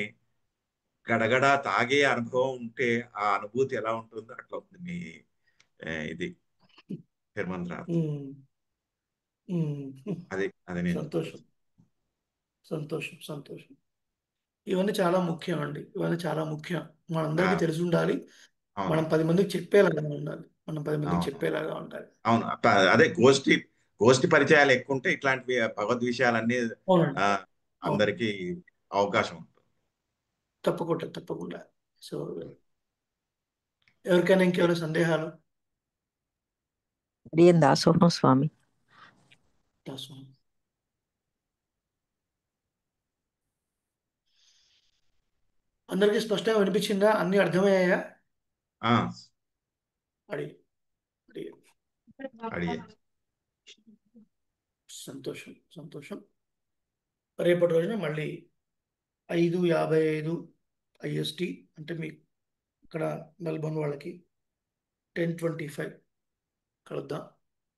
Speaker 7: గడగడ తాగే అనుభవం ఉంటే ఆ అనుభూతి ఎలా ఉంటుందో అట్లా ఉంది మీ ఇది తిరుమంత్రాలు. అది నేను
Speaker 1: సంతోషం. ఇవన్నీ చాలా ముఖ్యం అండి, ఇవన్నీ చాలా ముఖ్యం. మనందరికీ తెలిసి ఉండాలి, మనం 10 మందికి చెప్పేలాగా ఉండాలి,
Speaker 7: అవును. అదే గోష్ఠి పరిచయాలు ఎక్కువ ఉంటే ఇట్లాంటి భగవద్ విషయాలన్నీ అందరికీ అవకాశం ఉంటుంది.
Speaker 1: తప్పకుండా తప్పకుండా. సో ఎవరికైనా ఇంకేమైనా సందేహాలు?
Speaker 8: అడియన్ దాసోహం స్వామి.
Speaker 1: దాసోహం. అందరికీ స్పష్టంగా వినిపించిందా? అన్ని అర్థమయ్యాయా?
Speaker 7: ఆ,
Speaker 1: అడిగి అడిగి
Speaker 7: అడిగే
Speaker 1: సంతోషం సంతోషం. రేపటి రోజున మళ్ళీ 5:55 IST, అంటే మీ ఇక్కడ మెల్బోర్న్ వాళ్ళకి 10:25 కలుద్దాం.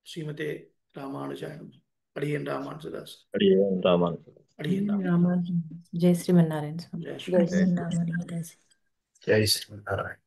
Speaker 1: శ్రీమతే రామానుజాయ నమః. అడియన్ రామానుజదాస్.
Speaker 3: అడియన్ రామానుజన్.
Speaker 1: అడియన్
Speaker 6: రామానుజన్. జై శ్రీమన్నారాయణ స్వామి.
Speaker 1: జయ
Speaker 8: జై
Speaker 1: శ్రీ
Speaker 8: శ్రీరామ్.
Speaker 2: జై శ్రీమన్నారాయణ.